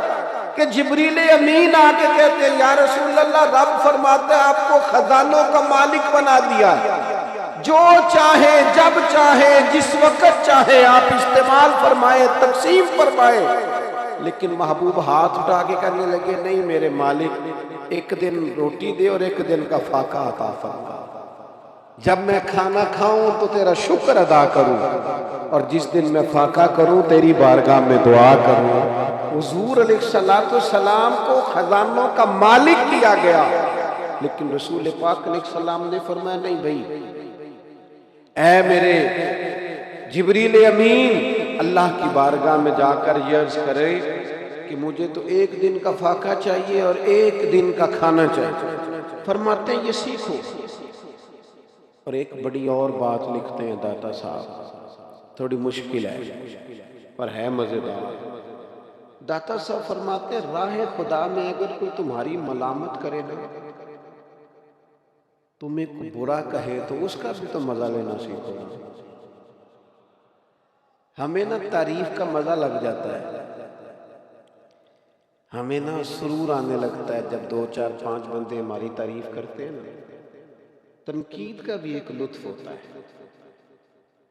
کہ جبریل امین آ کے کہتے ہیں یا رسول اللہ رب فرماتا ہے آپ کو خزانوں کا مالک بنا دیا، جو چاہے جب چاہے جس وقت چاہے آپ استعمال فرمائے، تقسیم فرمائے۔ لیکن محبوب ہاتھ اٹھا کے کہنے لگے نہیں میرے مالک، ایک دن روٹی دے اور ایک دن کا فاقہ عطا فرما، جب میں کھانا کھاؤں تو تیرا شکر ادا کروں، اور جس دن میں فاقہ کروں تیری بارگاہ میں دعا کروں۔ حضور علیہ السلام کو خزانوں کا مالک کیا گیا، لیکن رسول پاک علیہ السلام نے فرمایا نہیں بھائی، اے میرے جبریل امین اللہ کی بارگاہ میں جا کر یہ عرض کرے کہ مجھے تو ایک دن کا فاقہ چاہیے اور ایک دن کا کھانا چاہیے۔ فرماتے ہیں یہ سیکھو۔ اور ایک بڑی اور بات لکھتے ہیں داتا صاحب، تھوڑی مشکل ہے پر ہے مزیدار۔ داتا صاحب فرماتے ہیں راہ خدا میں اگر کوئی تمہاری ملامت کرے نا، تمہیں کوئی برا کہے تو اس کا بھی تو مزہ لینا سیکھو۔ ہمیں نا تعریف کا مزہ لگ جاتا ہے، ہمیں نا سرور آنے لگتا ہے جب 2 4 5 بندے ہماری تعریف کرتے ہیں نا۔ تنقید کا بھی ایک لطف ہوتا ہے۔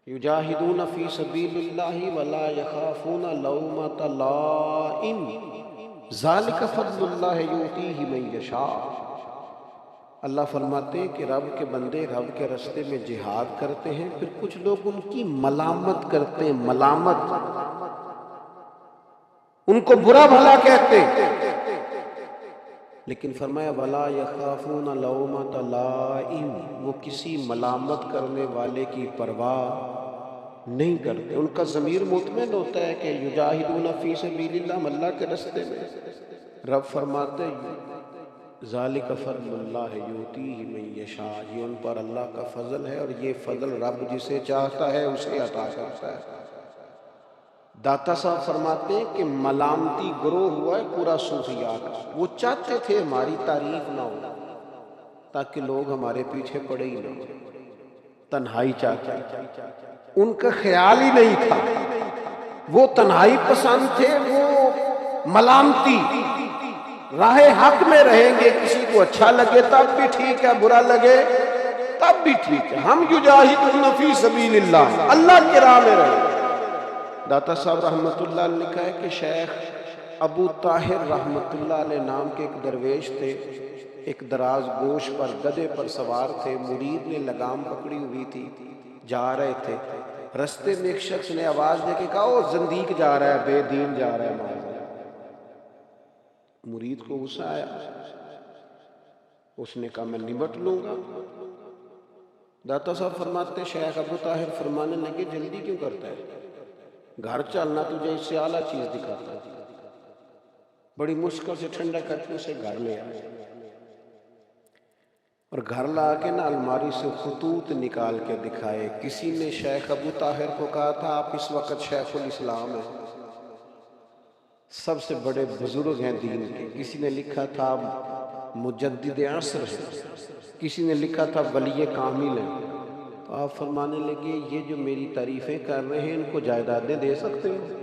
یجاہدون فی سبیل اللہ ولا یخافون لومۃ لائم ذالک فضل اللہ یؤتیہ من یشاء۔ اللہ فرماتے ہیں کہ رب کے بندے رب کے راستے میں جہاد کرتے ہیں، پھر کچھ لوگ ان کی ملامت کرتے ہیں، ملامت، ان کو برا بھلا کہتے ہیں، لیکن فرمایا وَلَا يَخَافُونَ لَوْمَةَ لَائِمٍ، وہ کسی ملامت کرنے والے کی پرواہ نہیں کرتے، ان کا ضمیر مطمئن ہوتا ہے کہ یجاہدون فی سبیل اللہ، اللہ کے راستے میں۔ رب فرماتے ہیں ذالک فضل اللہ یؤتیہ من یشاء، یہ ان پر اللہ کا فضل ہے اور یہ فضل رب جسے چاہتا ہے اسے عطا کرتا ہے۔ داتا صاحب فرماتے ہیں کہ ملامتی گروہ ہوا ہے پورا صوفیاء کا، وہ چاہتے تھے ہماری تعریف نہ ہو تاکہ لوگ ہمارے پیچھے پڑے ہی نہ ہو، تنہائی چاہتے ان کا خیال ہی نہیں تھا، وہ تنہائی پسند تھے، وہ ملامتی، راہ حق میں رہیں گے، کسی کو اچھا لگے تب بھی ٹھیک ہے، برا لگے تب بھی ٹھیک ہے، ہم یجاہدون فی سبیل اللہ، اللہ کی راہ میں رہیں۔ داتا صاحب رحمت اللہ علیہ لکھا ہے کہ شیخ ابو طاہر رحمت اللہ علیہ نام کے ایک درویش تھے، ایک دراز گوش پر گدھے پر سوار تھے، مرید نے لگام پکڑی ہوئی تھی، جا رہے تھے، رستے میں ایک شخص نے آواز دے کے کہا او زندیق جا رہا ہے، بے دین جا رہا ہے۔ مرید کو غصہ آیا، اس نے کہا میں نمٹ لوں گا۔ داتا صاحب فرماتے ہیں شیخ ابو طاہر فرمانے لگے جلدی کیوں کرتا ہے، گھر چلنا تجھے اس سے اعلیٰ چیز دکھاتا ہے۔ بڑی مشکل سے ٹھنڈا کر کے اسے گھر لے آئے، اور گھر لا کے نا الماری سے خطوط نکال کے دکھائے۔ کسی نے شیخ ابو طاہر کو کہا تھا آپ اس وقت شیخ الاسلام ہیں، سب سے بڑے بزرگ ہیں دین کے۔ کسی نے لکھا تھا مجدد عصر ہے، کسی نے لکھا تھا ولی کامل ہیں۔ تو آپ فرمانے لگے یہ جو میری تعریفیں کر رہے ہیں ان کو جائیدادیں دے سکتے ہو؟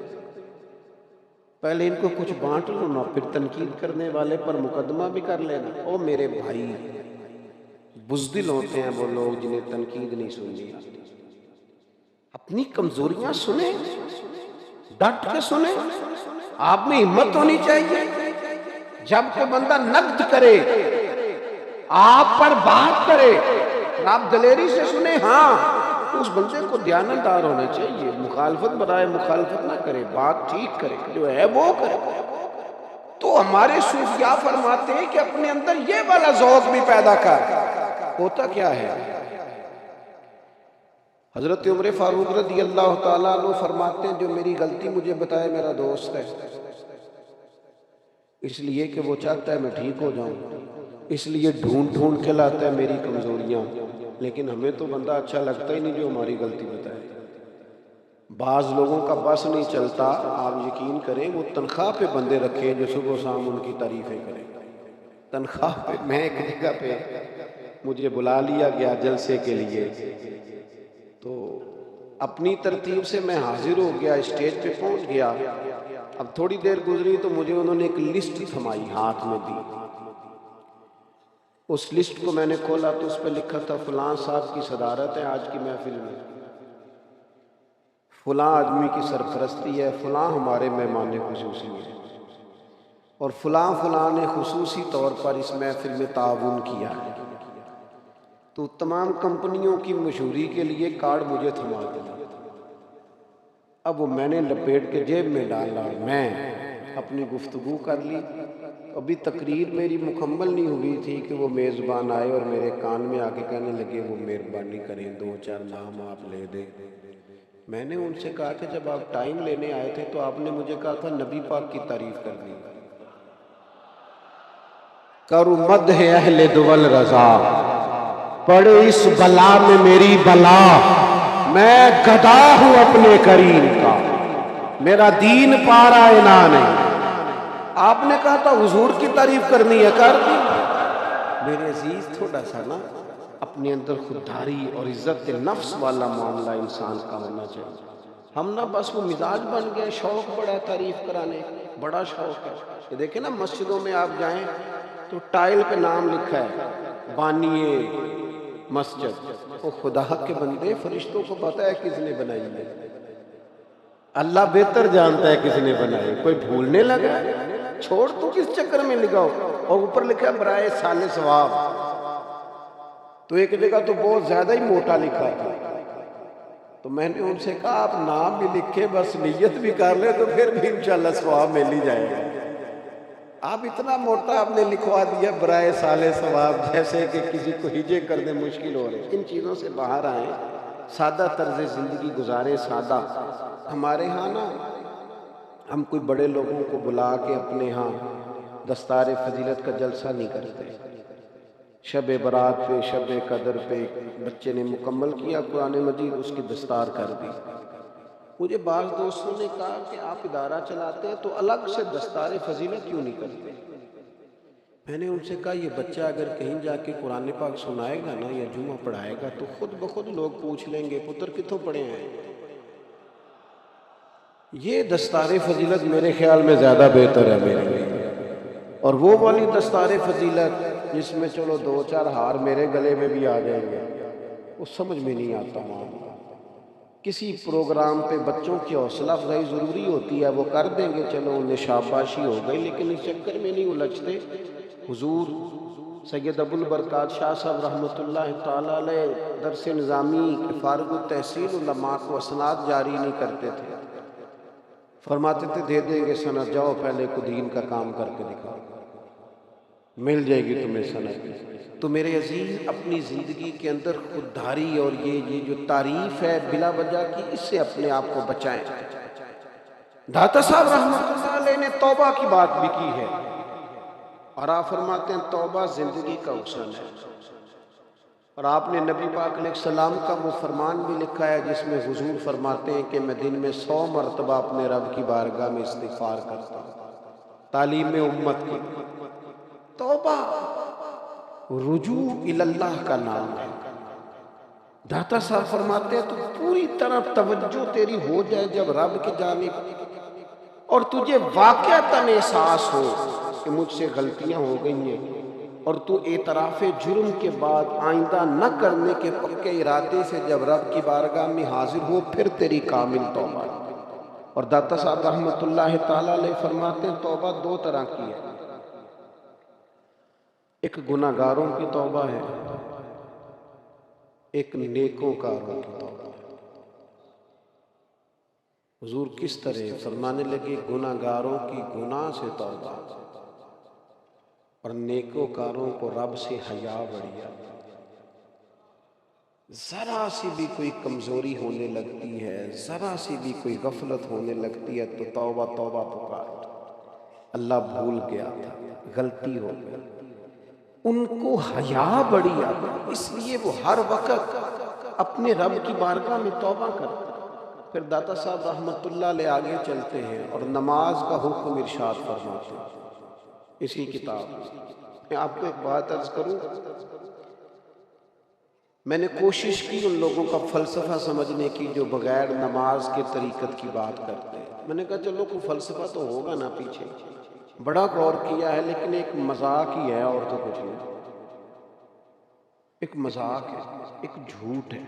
پہلے ان کو کچھ بانٹ لو نا، پھر تنقید کرنے والے پر مقدمہ بھی کر لینا۔ او میرے بھائی، بزدل ہوتے ہیں وہ لوگ جنہیں تنقید نہیں سننی آتی۔ اپنی کمزوریاں سنیں، ڈٹ کے سنیں۔ آپ میں ہمت ہونی چاہیے، جب کوئی بندہ نقد کرے، آپ پر بات کرے، آپ دلیری سے سنیں۔ ہاں اس بندے کو دیانتدار ہونا چاہیے، مخالفت برائے مخالفت نہ کرے، بات ٹھیک کرے، جو ہے وہ کرے۔ تو ہمارے صوفیاء فرماتے ہیں کہ اپنے اندر یہ والا ذوق بھی پیدا کر۔ ہوتا کیا ہے، حضرت عمر فاروق رضی اللہ تعالیٰ عنہ فرماتے ہیں جو میری غلطی مجھے بتائے میرا دوست ہے، اس لیے کہ وہ چاہتا ہے میں ٹھیک ہو جاؤں، اس لیے ڈھونڈ ڈھونڈ کے لاتا ہے میری کمزوریاں۔ لیکن ہمیں تو بندہ اچھا لگتا ہی نہیں جو ہماری غلطی بتائے۔ بعض لوگوں کا بس نہیں چلتا، آپ یقین کریں وہ تنخواہ پہ بندے رکھے جو صبح و شام ان کی تعریفیں کریں، تنخواہ پہ۔ میں ایک جگہ پہ مجھے بلا لیا گیا جلسے کے لیے، تو اپنی ترتیب سے میں حاضر ہو گیا، اسٹیج پہ پہنچ گیا۔ اب تھوڑی دیر گزری تو مجھے انہوں نے ایک لسٹ تھمائی، ہاتھ میں دی۔ اس لسٹ کو میں نے کھولا تو اس پہ لکھا تھا فلاں صاحب کی صدارت ہے آج کی محفل میں، فلاں آدمی کی سرپرستی ہے، فلاں ہمارے مہمان خصوصی ہیں، اور فلاں فلاں نے خصوصی طور پر اس محفل میں تعاون کیا ہے۔ تو تمام کمپنیوں کی مشہوری کے لیے کارڈ مجھے تھما دیا۔ اب وہ میں نے لپیٹ کے جیب میں ڈالا، میں اپنی گفتگو کر لی۔ ابھی تقریر میری مکمل نہیں ہوئی تھی کہ وہ میزبان آئے اور میرے کان میں آ کے کہنے لگے وہ مہربانی کریں 2-4 نام آپ لے دیں۔ میں نے ان سے کہا کہ جب آپ ٹائم لینے آئے تھے تو آپ نے مجھے کہا تھا نبی پاک کی تعریف کرنی، کرو مدح اہل دول رضا، پڑے اس بلا میں میری بلا، میں گدا ہوں اپنے کریم کا، میرا دین پارا عنان ہے۔ آپ نے کہا تھا حضور کی تعریف کرنی ہے، کر دی۔ میرے عزیز تھوڑا سا نا اپنے اندر خودداری اور عزت نفس والا معاملہ انسان کا ہونا چاہیے۔ ہم نا بس وہ مزاج بن گئے، شوق بڑا ہے تعریف کرانے، بڑا شوق ہے۔ یہ دیکھیں نا مسجدوں میں آپ جائیں تو ٹائل پہ نام لکھا ہے بانیے مسجد۔ وہ خدا کے بندے، فرشتوں کو پتہ ہے کس نے بنائی ہے، اللہ بہتر جانتا ہے کس نے بنائی۔ کوئی بھولنے لگا، چھوڑ تو کس چکر میں لگاؤ۔ اور اوپر لکھا ہے برائے سال ثواب، تو ایک جگہ تو بہت زیادہ ہی موٹا لکھا تھا۔ تو میں نے ان سے کہا آپ نام بھی لکھے بس نیت بھی کر لیں تو پھر بھی انشاءاللہ ثواب مل ہی جائے گا۔ آپ اتنا موٹا آپ نے لکھوا دیا برائے سال ثواب، جیسے کہ کسی کو ہجے کرنے مشکل ہو رہے۔ ان چیزوں سے باہر آئیں، سادہ طرز زندگی گزاریں، سادہ۔ ہمارے ہاں نا ہم کوئی بڑے لوگوں کو بلا کے اپنے ہاں دستار فضیلت کا جلسہ نہیں کرتے۔ شب برات پہ، شب قدر پہ بچے نے مکمل کیا قرآن مجید، اس کی دستار کر دی۔ مجھے بعض دوستوں نے کہا کہ آپ ادارہ چلاتے ہیں تو الگ سے دستار فضیلت کیوں نہیں کرتے؟ میں نے ان سے کہا یہ بچہ اگر کہیں جا کے قرآن پاک سنائے گا نا یا جمعہ پڑھائے گا تو خود بخود لوگ پوچھ لیں گے پتر کتوں پڑھے ہیں۔ یہ دستار فضیلت میرے خیال میں زیادہ بہتر ہے میرے لیے، اور وہ والی دستار فضیلت جس میں چلو 2-4 ہار میرے گلے میں بھی آ جائیں گے، وہ سمجھ میں نہیں آتا معاملہ۔ کسی پروگرام پہ بچوں کی حوصلہ افزائی ضروری ہوتی ہے، وہ کر دیں گے، چلو انہیں شاباشی ہو گئی، لیکن اس چکر میں نہیں الجھتے۔ حضور سید ابو البرکات شاہ صاحب رحمۃ اللہ تعالیٰ علیہ درس نظامی فارغ التحصیل علماء کو اسناد جاری نہیں کرتے تھے، فرماتے تھے دے دیں گے سند، جاؤ پہلے کو دین کا کام کر کے دکھاؤ۔ مل جائے گی تمہیں سند۔ تو میرے عزیز اپنی زندگی کے اندر خودداری اور یہ جو تعریف ہے بلا وجہ کی، اس سے اپنے آپ کو بچائیں۔ داتا صاحب رحمۃ اللہ علیہ نے توبہ کی بات بھی کی ہے، اور آپ فرماتے ہیں توبہ زندگی کا حسن ہے۔ اور آپ نے نبی پاک علیہ السلام کا وہ فرمان بھی لکھا ہے جس میں حضور فرماتے ہیں کہ میں دن میں 100 مرتبہ اپنے رب کی بارگاہ میں استغفار کرتا ہوں۔ تعلیم امت کی توبہ رجوع اللہ کا نام ہے۔ داتا صاحب فرماتے ہیں تو پوری طرح توجہ تیری ہو جائے جب رب کی جانب، اور تجھے واقعتاً احساس ہو کہ مجھ سے غلطیاں ہو گئی ہیں، اور تو اعتراف جرم کے بعد آئندہ نہ کرنے کے پکے ارادے سے جب رب کی بارگاہ میں حاضر ہو، پھر تیری کامل توبہ ہے۔ اور داتا صاحب رحمۃ اللہ تعالیٰ علیہ فرماتے ہیں توبہ 2 طرح کی ہے، ایک گناہ گاروں کی توبہ ہے، ایک نیکوں کاروں کی توبہ ہے۔ حضور کس طرح فرمانے لگے گناہ گاروں کی گناہ سے توبہ، اور نیکوں کاروں کو رب سے حیا بڑی آتی۔ ذرا سی بھی کوئی کمزوری ہونے لگتی ہے، ذرا سی بھی کوئی غفلت ہونے لگتی ہے تو توبہ توبہ پکار، اللہ بھول گیا تھا، غلطی ہو گئی، ان کو حیا بڑی آتی، اس لیے وہ ہر وقت اپنے رب کی بارگاہ میں توبہ کرتے۔ پھر داتا صاحب رحمۃ اللہ علیہ آگے چلتے ہیں اور نماز کا حکم ارشاد فرماتے ہیں اسی کتاب میں۔ آپ کو ایک بات عرض کروں، میں نے کوشش کی ان لوگوں کا فلسفہ سمجھنے کی جو بغیر نماز کے طریقت کی بات کرتے ہیں۔ میں نے کہا چلو کوئی فلسفہ تو ہوگا نا پیچھے، بڑا غور کیا ہے لیکن ایک مذاق ہی ہے اور تو کچھ نہیں، ایک مذاق ہے، ایک جھوٹ ہے،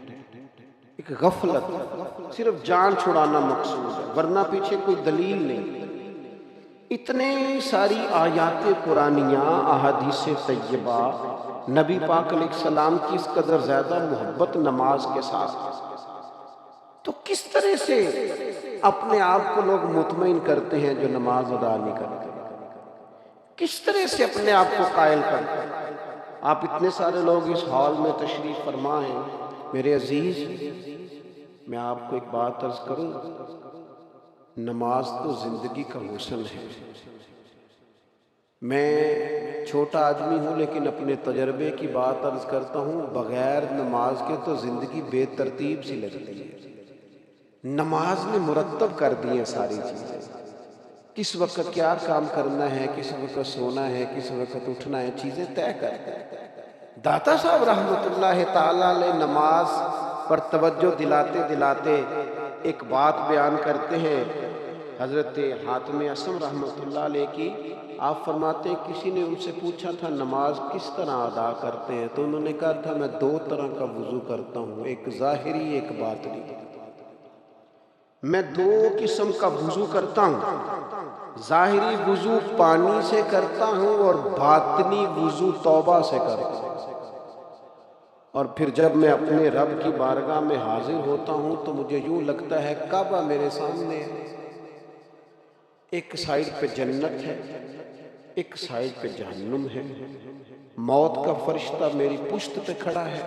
ایک غفلت ہے، صرف جان چھڑانا مقصود ہے، ورنہ پیچھے کوئی دلیل نہیں۔ اتنے ساری آیات قرآنیہ، احادیث طیبہ، نبی پاک علیہ السلام کی اس قدر زیادہ محبت نماز کے ساتھ، تو کس طرح سے اپنے آپ کو لوگ مطمئن کرتے ہیں جو نماز ادا نہیں کرتے؟ کس طرح سے اپنے آپ کو قائل کرتے ہیں؟ آپ اتنے سارے لوگ اس ہال میں تشریف فرما ہیں، میرے عزیز میں آپ کو ایک بات عرض کروں، نماز تو زندگی کا حسن ہے۔ میں چھوٹا آدمی ہوں لیکن اپنے تجربے کی بات عرض کرتا ہوں، بغیر نماز کے تو زندگی بے ترتیب سی لگتی ہے۔ نماز نے مرتب کر دی ہیں ساری چیزیں، کس وقت کیا کام کرنا ہے، کس وقت سونا ہے، کس وقت اٹھنا ہے، چیزیں طے کرتے ہیں۔ داتا صاحب رحمۃ اللہ تعالیٰ علیہ نماز پر توجہ دلاتے دلاتے ایک بات بیان کرتے ہیں حضرت حاتم اصم رحمۃ اللہ علیہ کی۔ آپ فرماتے ہیں کسی نے ان سے پوچھا تھا نماز کس طرح ادا کرتے ہیں، تو انہوں نے کہا تھا میں 2 طرح کا وضو کرتا ہوں، ایک ظاہری ایک باطنی۔ میں 2 قسم کا وضو کرتا ہوں، ظاہری وضو پانی سے کرتا ہوں اور باطنی وضو توبہ سے کرتا ہوں۔ اور پھر جب میں اپنے رب کی بارگاہ میں حاضر ہوتا ہوں تو مجھے یوں لگتا ہے کعبہ میرے سامنے ہے، ایک سائیڈ پہ جنت ہے، ایک سائیڈ پہ جہنم ہے، موت کا فرشتہ میری پشت پہ کھڑا ہے،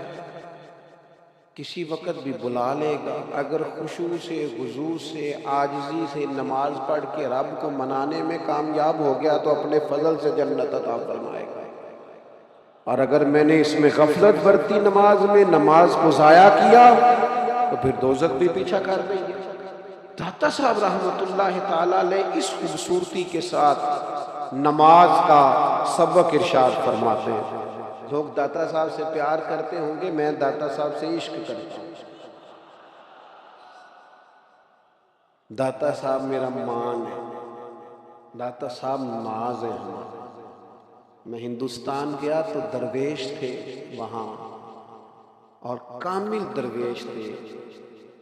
کسی وقت بھی بلا لے گا۔ اگر خشوع سے، خضوع سے، عاجزی سے نماز پڑھ کے رب کو منانے میں کامیاب ہو گیا تو اپنے فضل سے جنت عطا فرمائے گا، اور اگر میں نے اس میں غفلت برتی نماز میں، نماز کو ضائع کیا تو پھر دوزخ بھی پیچھا کر دیں گے۔ داتا صاحب رحمۃ اللہ تعالیٰ علیہ اس خوبصورتی کے ساتھ نماز کا سبق ارشاد فرماتے ہیں۔ لوگ داتا صاحب سے پیار کرتے ہوں گے، میں داتا صاحب سے عشق کرتا ہوں۔ داتا صاحب میرا مان ہے، داتا صاحب ناز ہے ہمارا۔ میں ہندوستان گیا تو درویش تھے وہاں، اور کامل درویش تھے،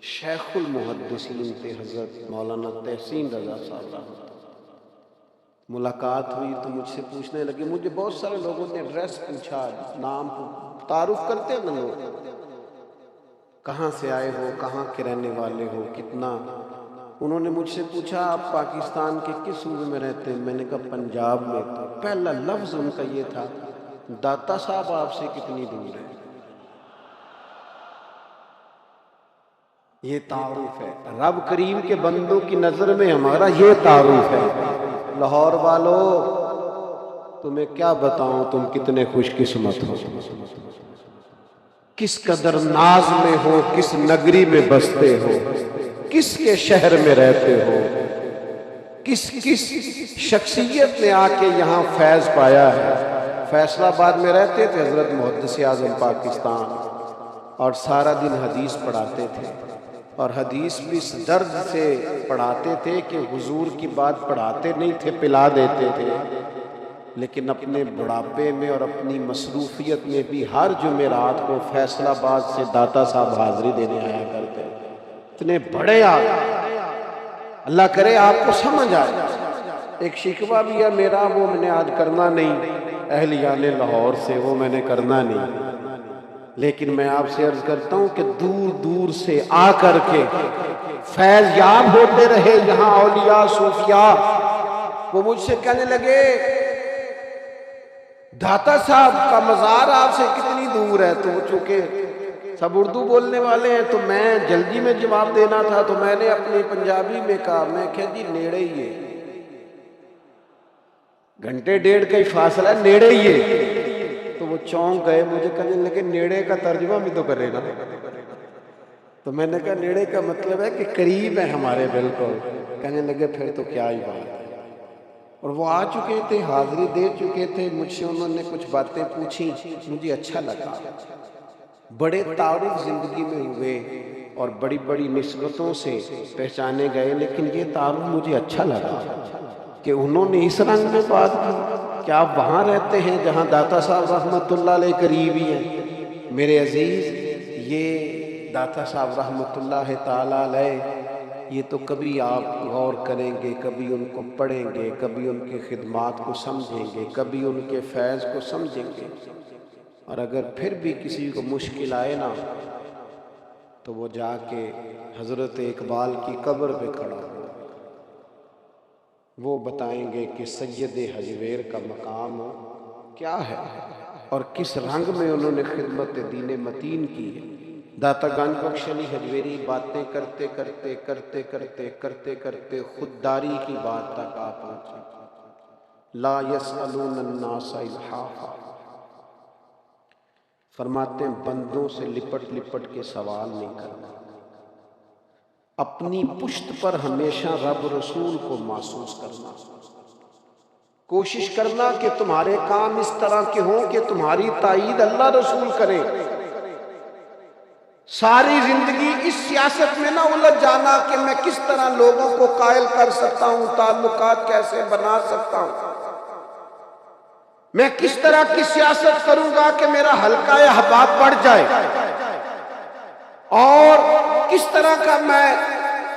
شیخ المحدثین تھے حضرت مولانا تحسین رضا صاحب رحمۃ اللہ۔ ملاقات ہوئی تو مجھ سے پوچھنے لگے، مجھے بہت سارے لوگوں نے ایڈریس پوچھا، نام تعارف کرتے ہیں نا لوگ، کہاں سے آئے ہو، کہاں کے رہنے والے ہو، کتنا۔ انہوں نے مجھ سے پوچھا آپ پاکستان کے کس صوبے میں رہتے ہیں؟ میں نے کہا پنجاب میں۔ تو پہلا لفظ ان کا یہ تھا، داتا صاحب آپ سے کتنی دور ہے۔ یہ تعارف ہے رب کریم کے بندوں کی نظر میں، ہمارا یہ تعارف ہے۔ لاہور والو تمہیں کیا بتاؤں تم کتنے خوش قسمت ہو، کس قدر ناز میں ہو، کس نگری میں بستے ہو، کس کے شہر میں رہتے ہو، کس شخصیت نے آ کے یہاں فیض پایا ہے۔ فیصل آباد میں رہتے تھے حضرت محدث اعظم پاکستان، اور سارا دن حدیث پڑھاتے تھے، اور حدیث بھی اس درد سے پڑھاتے تھے کہ حضور کی بات پڑھاتے نہیں تھے، پلا دیتے تھے، لیکن اپنے بڑھاپے میں اور اپنی مصروفیت میں بھی ہر جمعرات کو فیصل آباد سے داتا صاحب حاضری دینے آیا کرتے۔ اتنے بڑے اللہ کرے آپ کو سمجھ آئے۔ ایک شکوہ بھی ہے میرا، وہ میں نے یاد کرنا نہیں، اہلیان لاہور سے، وہ میں نے کرنا نہیں، لیکن میں آپ سے عرض کرتا ہوں کہ دور دور سے آ کر کے فیض یاب ہوتے رہے یہاں اولیاء صوفیاء، وہ مجھ سے کہنے لگے داتا صاحب کا مزار آپ سے کتنی دور ہے؟ تو چونکہ سب اردو بولنے والے ہیں تو میں جلدی میں جواب دینا تھا، تو میں نے اپنی پنجابی میں کہا، میں کہا جی نیڑے ہی ہے، گھنٹے ڈیڑھ کا ہی فاصلہ ہے، نیڑے ہی ہے۔ تو وہ چونک گئے، مجھے کہنے لگے نیڑے کا ترجمہ بھی تو کرے نا۔ تو میں نے کہا نیڑے کا مطلب ہے کہ قریب ہے ہمارے بالکل۔ کہنے لگے پھر تو کیا ہی بات ہے۔ اور وہ آ چکے تھے، حاضری دے چکے تھے، مجھ سے انہوں نے کچھ باتیں پوچھی، مجھے اچھا لگا۔ بڑے تعارف زندگی میں ہوئے اور بڑی بڑی نسبتوں سے پہچانے گئے، لیکن یہ تعارف مجھے اچھا لگا کہ انہوں نے اس رنگ میں بات کی کہ آپ وہاں رہتے ہیں جہاں داتا صاحب رحمت اللہ علیہ قریب ہی ہیں۔ میرے عزیز، یہ داتا صاحب رحمت اللہ تعالیٰ علیہ، یہ تو کبھی آپ غور کریں گے، کبھی ان کو پڑھیں گے، کبھی ان کی خدمات کو سمجھیں گے، کبھی ان کے فیض کو سمجھیں گے، اور اگر پھر بھی کسی کو مشکل آئے نا تو وہ جا کے حضرت اقبال کی قبر پہ کھڑا ہو، وہ بتائیں گے کہ سید حجویر کا مقام کیا ہے اور کس رنگ میں انہوں نے خدمت دین متین کی ہے۔ داتا گنج بخش علی حجویری باتیں کرتے کرتے کرتے کرتے کرتے کرتے خودداری کی بات تک آ پہنچے۔ لا یسألون الناس الحافا، فرماتے ہیں بندوں سے لپٹ لپٹ کے سوال نہیں کرنا، اپنی پشت پر ہمیشہ رب رسول کو محسوس کرنا، کوشش کرنا کہ تمہارے کام اس طرح کے ہوں کہ تمہاری تائید اللہ رسول کرے۔ ساری زندگی اس سیاست میں نہ الجھ جانا کہ میں کس طرح لوگوں کو قائل کر سکتا ہوں، تعلقات کیسے بنا سکتا ہوں، میں کس طرح کی سیاست کروں گا کہ میرا حلقہ احباب بڑھ جائے، اور کس طرح کا میں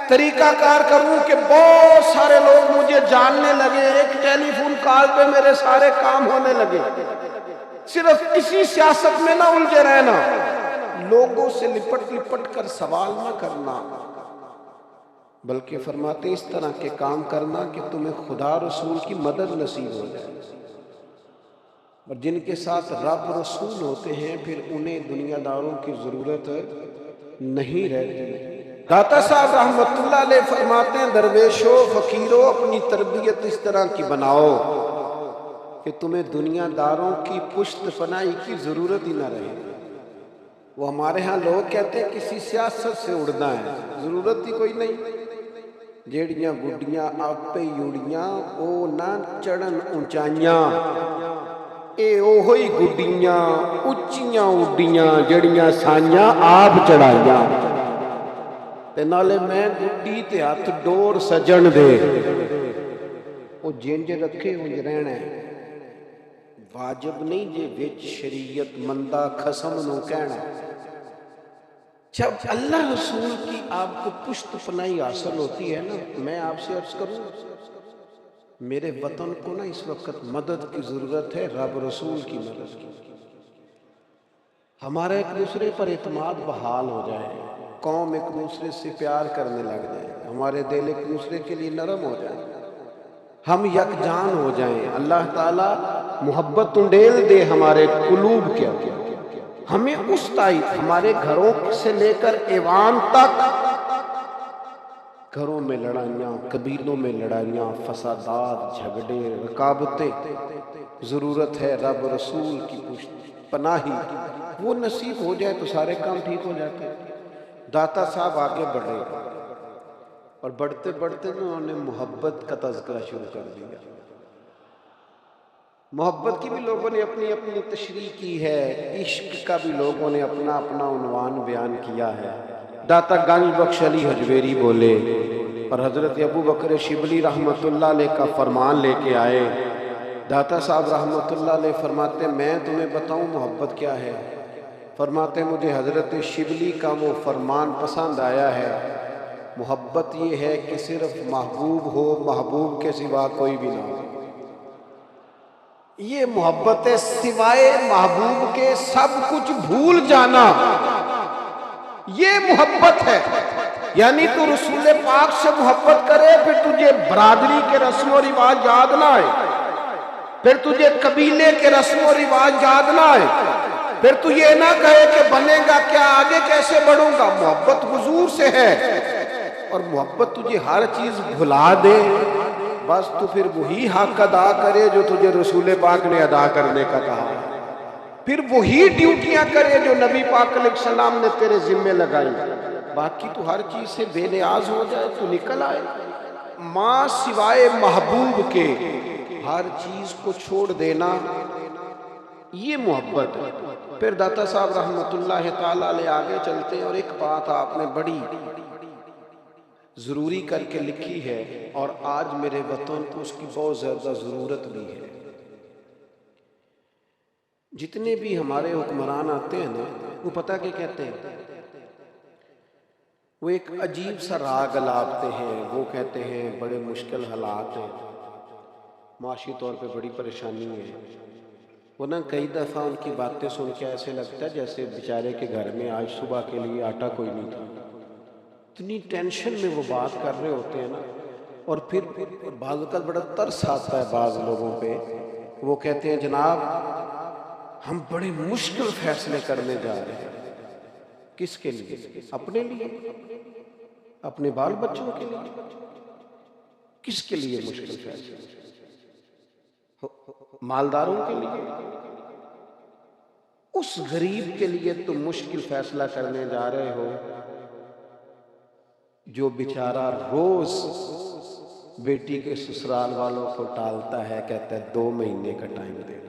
طریقہ کار کروں کہ بہت سارے لوگ مجھے جاننے لگے، ایک ٹیلی فون کال پہ میرے سارے کام ہونے لگے۔ صرف اسی سیاست میں نہ الجھے رہنا، لوگوں سے لپٹ لپٹ کر سوال نہ کرنا، بلکہ فرماتے اس طرح کے کام کرنا کہ تمہیں خدا رسول کی مدد نصیب ہو جائے، اور جن کے ساتھ رب رسول ہوتے ہیں پھر انہیں دنیا داروں کی ضرورت نہیں رہتی۔ داتا صاحب رحمت اللہ علیہ فرماتے ہیں درویشو فقیرو اپنی تربیت اس طرح کی بناؤ کہ تمہیں دنیا داروں کی پشت پناہی کی ضرورت ہی نہ رہے۔ وہ ہمارے ہاں لوگ کہتے ہیں کسی سیاست سے اڑنا ہے، ضرورت ہی کوئی نہیں۔ جیڑیاں گڈیاں آپ پہ یوڑیاں او نہ چڑھن اونچائیاں، اے اوہی گڈیاں اچیاں اڈیاں جڑیاں سائیاں آپ چڑھائیاں، تے نالے میں گڈی تے ہاتھ ڈور سجن دے، او جنج رکھے انج رہنا ہے، واجب نہیں جے وچ شریعت مندہ خسم نو کہنا۔ جب اللہ رسول کی آپ کو پشت پناہی حاصل ہوتی ہے نا، میں آپ سے عرض کروں میرے وطن کو نا اس وقت مدد کی ضرورت ہے، رب رسول کی مدد کی۔ ہمارا ایک دوسرے پر اعتماد بحال ہو جائے، قوم ایک دوسرے سے پیار کرنے لگ جائے، ہمارے دل ایک دوسرے کے لیے نرم ہو جائے، ہم یکجان ہو جائیں، اللہ تعالیٰ محبت انڈیل دے ہمارے قلوب کے اندر، ہمیں اس تائید ہمارے گھروں سے لے کر ایوان تک، گھروں میں لڑائیاں، قبیلوں میں لڑائیاں، فسادات، جھگڑے، رکابتیں، ضرورت ہے رب رسول کی پناہی، وہ نصیب ہو جائے تو سارے کام ٹھیک ہو جاتے ہیں۔ داتا صاحب آگے بڑھے اور بڑھتے بڑھتے انہوں نے محبت کا تذکرہ شروع کر دیا۔ محبت کی بھی لوگوں نے اپنی اپنی تشریح کی ہے، عشق کا بھی لوگوں نے اپنا اپنا عنوان بیان کیا ہے۔ داتا گنج بخش علی حجویری بولے اور حضرت ابو بکر شبلی رحمت اللہ علیہ کا فرمان لے کے آئے۔ داتا صاحب رحمت اللہ علیہ فرماتے میں تمہیں بتاؤں محبت کیا ہے؟ فرماتے مجھے حضرت شبلی کا وہ فرمان پسند آیا ہے، محبت یہ ہے کہ صرف محبوب ہو، محبوب کے سوا کوئی بھی نہ ہو۔ یہ محبت ہے، سوائے محبوب کے سب کچھ بھول جانا، یہ محبت ہے۔ یعنی تو رسول پاک سے محبت کرے، پھر تجھے برادری کے رسم و رواج یاد نہ آئے، پھر تجھے قبیلے کے رسم و رواج یاد نہ آئے، پھر تو یہ نہ کہے کہ بنے گا کیا، آگے کیسے بڑھوں گا۔ محبت حضور سے ہے اور محبت تجھے ہر چیز بھلا دے، بس تو پھر وہی حق ادا کرے جو تجھے رسول پاک نے ادا کرنے کا کہا، پھر وہی ڈیوٹیاں کرے جو نبی پاک علیہ السلام نے تیرے ذمہ لگائی، باقی تو ہر چیز سے بے نیاز ہو جائے تو نکل آئے۔ ماں سوائے محبوب کے ہر چیز کو چھوڑ دینا، یہ محبت ہے۔ پھر داتا صاحب رحمت اللہ تعالیٰ علیہ آگے چلتے ہیں اور ایک بات آپ نے بڑی ضروری کر کے لکھی ہے اور آج میرے وطن کو اس کی بہت زیادہ ضرورت بھی ہے۔ جتنے بھی ہمارے حکمران آتے ہیں نا، وہ پتہ کیا کہتے ہیں؟ وہ ایک عجیب سا راگ الاپتے ہیں، وہ کہتے ہیں بڑے مشکل حالات ہیں، معاشی طور پہ بڑی پریشانی ہے۔ وہ نا کئی دفعہ ان کی باتیں سن کے ایسے لگتا ہے جیسے بیچارے کے گھر میں آج صبح کے لیے آٹا کوئی نہیں تھا، اتنی ٹینشن میں وہ بات کر رہے ہوتے ہیں نا۔ اور پھر بعض اوقات بڑا ترس آتا ہے بعض لوگوں پہ، وہ کہتے ہیں جناب ہم بڑے مشکل فیصلے کرنے جا رہے ہیں۔ کس کے لیے؟ اپنے لیے، اپنے بال بچوں کے لیے؟ کس کے لیے مشکل فیصلے؟ مالداروں کے لیے؟ اس غریب کے لیے تم مشکل فیصلہ کرنے جا رہے ہو جو بیچارہ روز بیٹی کے سسرال والوں کو ٹالتا ہے، کہتا ہے 2 مہینے کا ٹائم دے دو،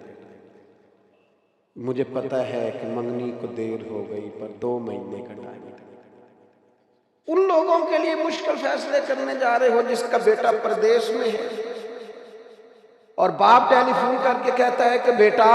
مجھے پتہ ہے کہ منگنی کو دیر ہو گئی پر 2 مہینے کا ٹائم دے دو۔ ان لوگوں کے لیے مشکل فیصلے کرنے جا رہے ہو جس کا بیٹا پردیس میں ہے اور باپ ٹیلی فون کر کے کہتا ہے کہ بیٹا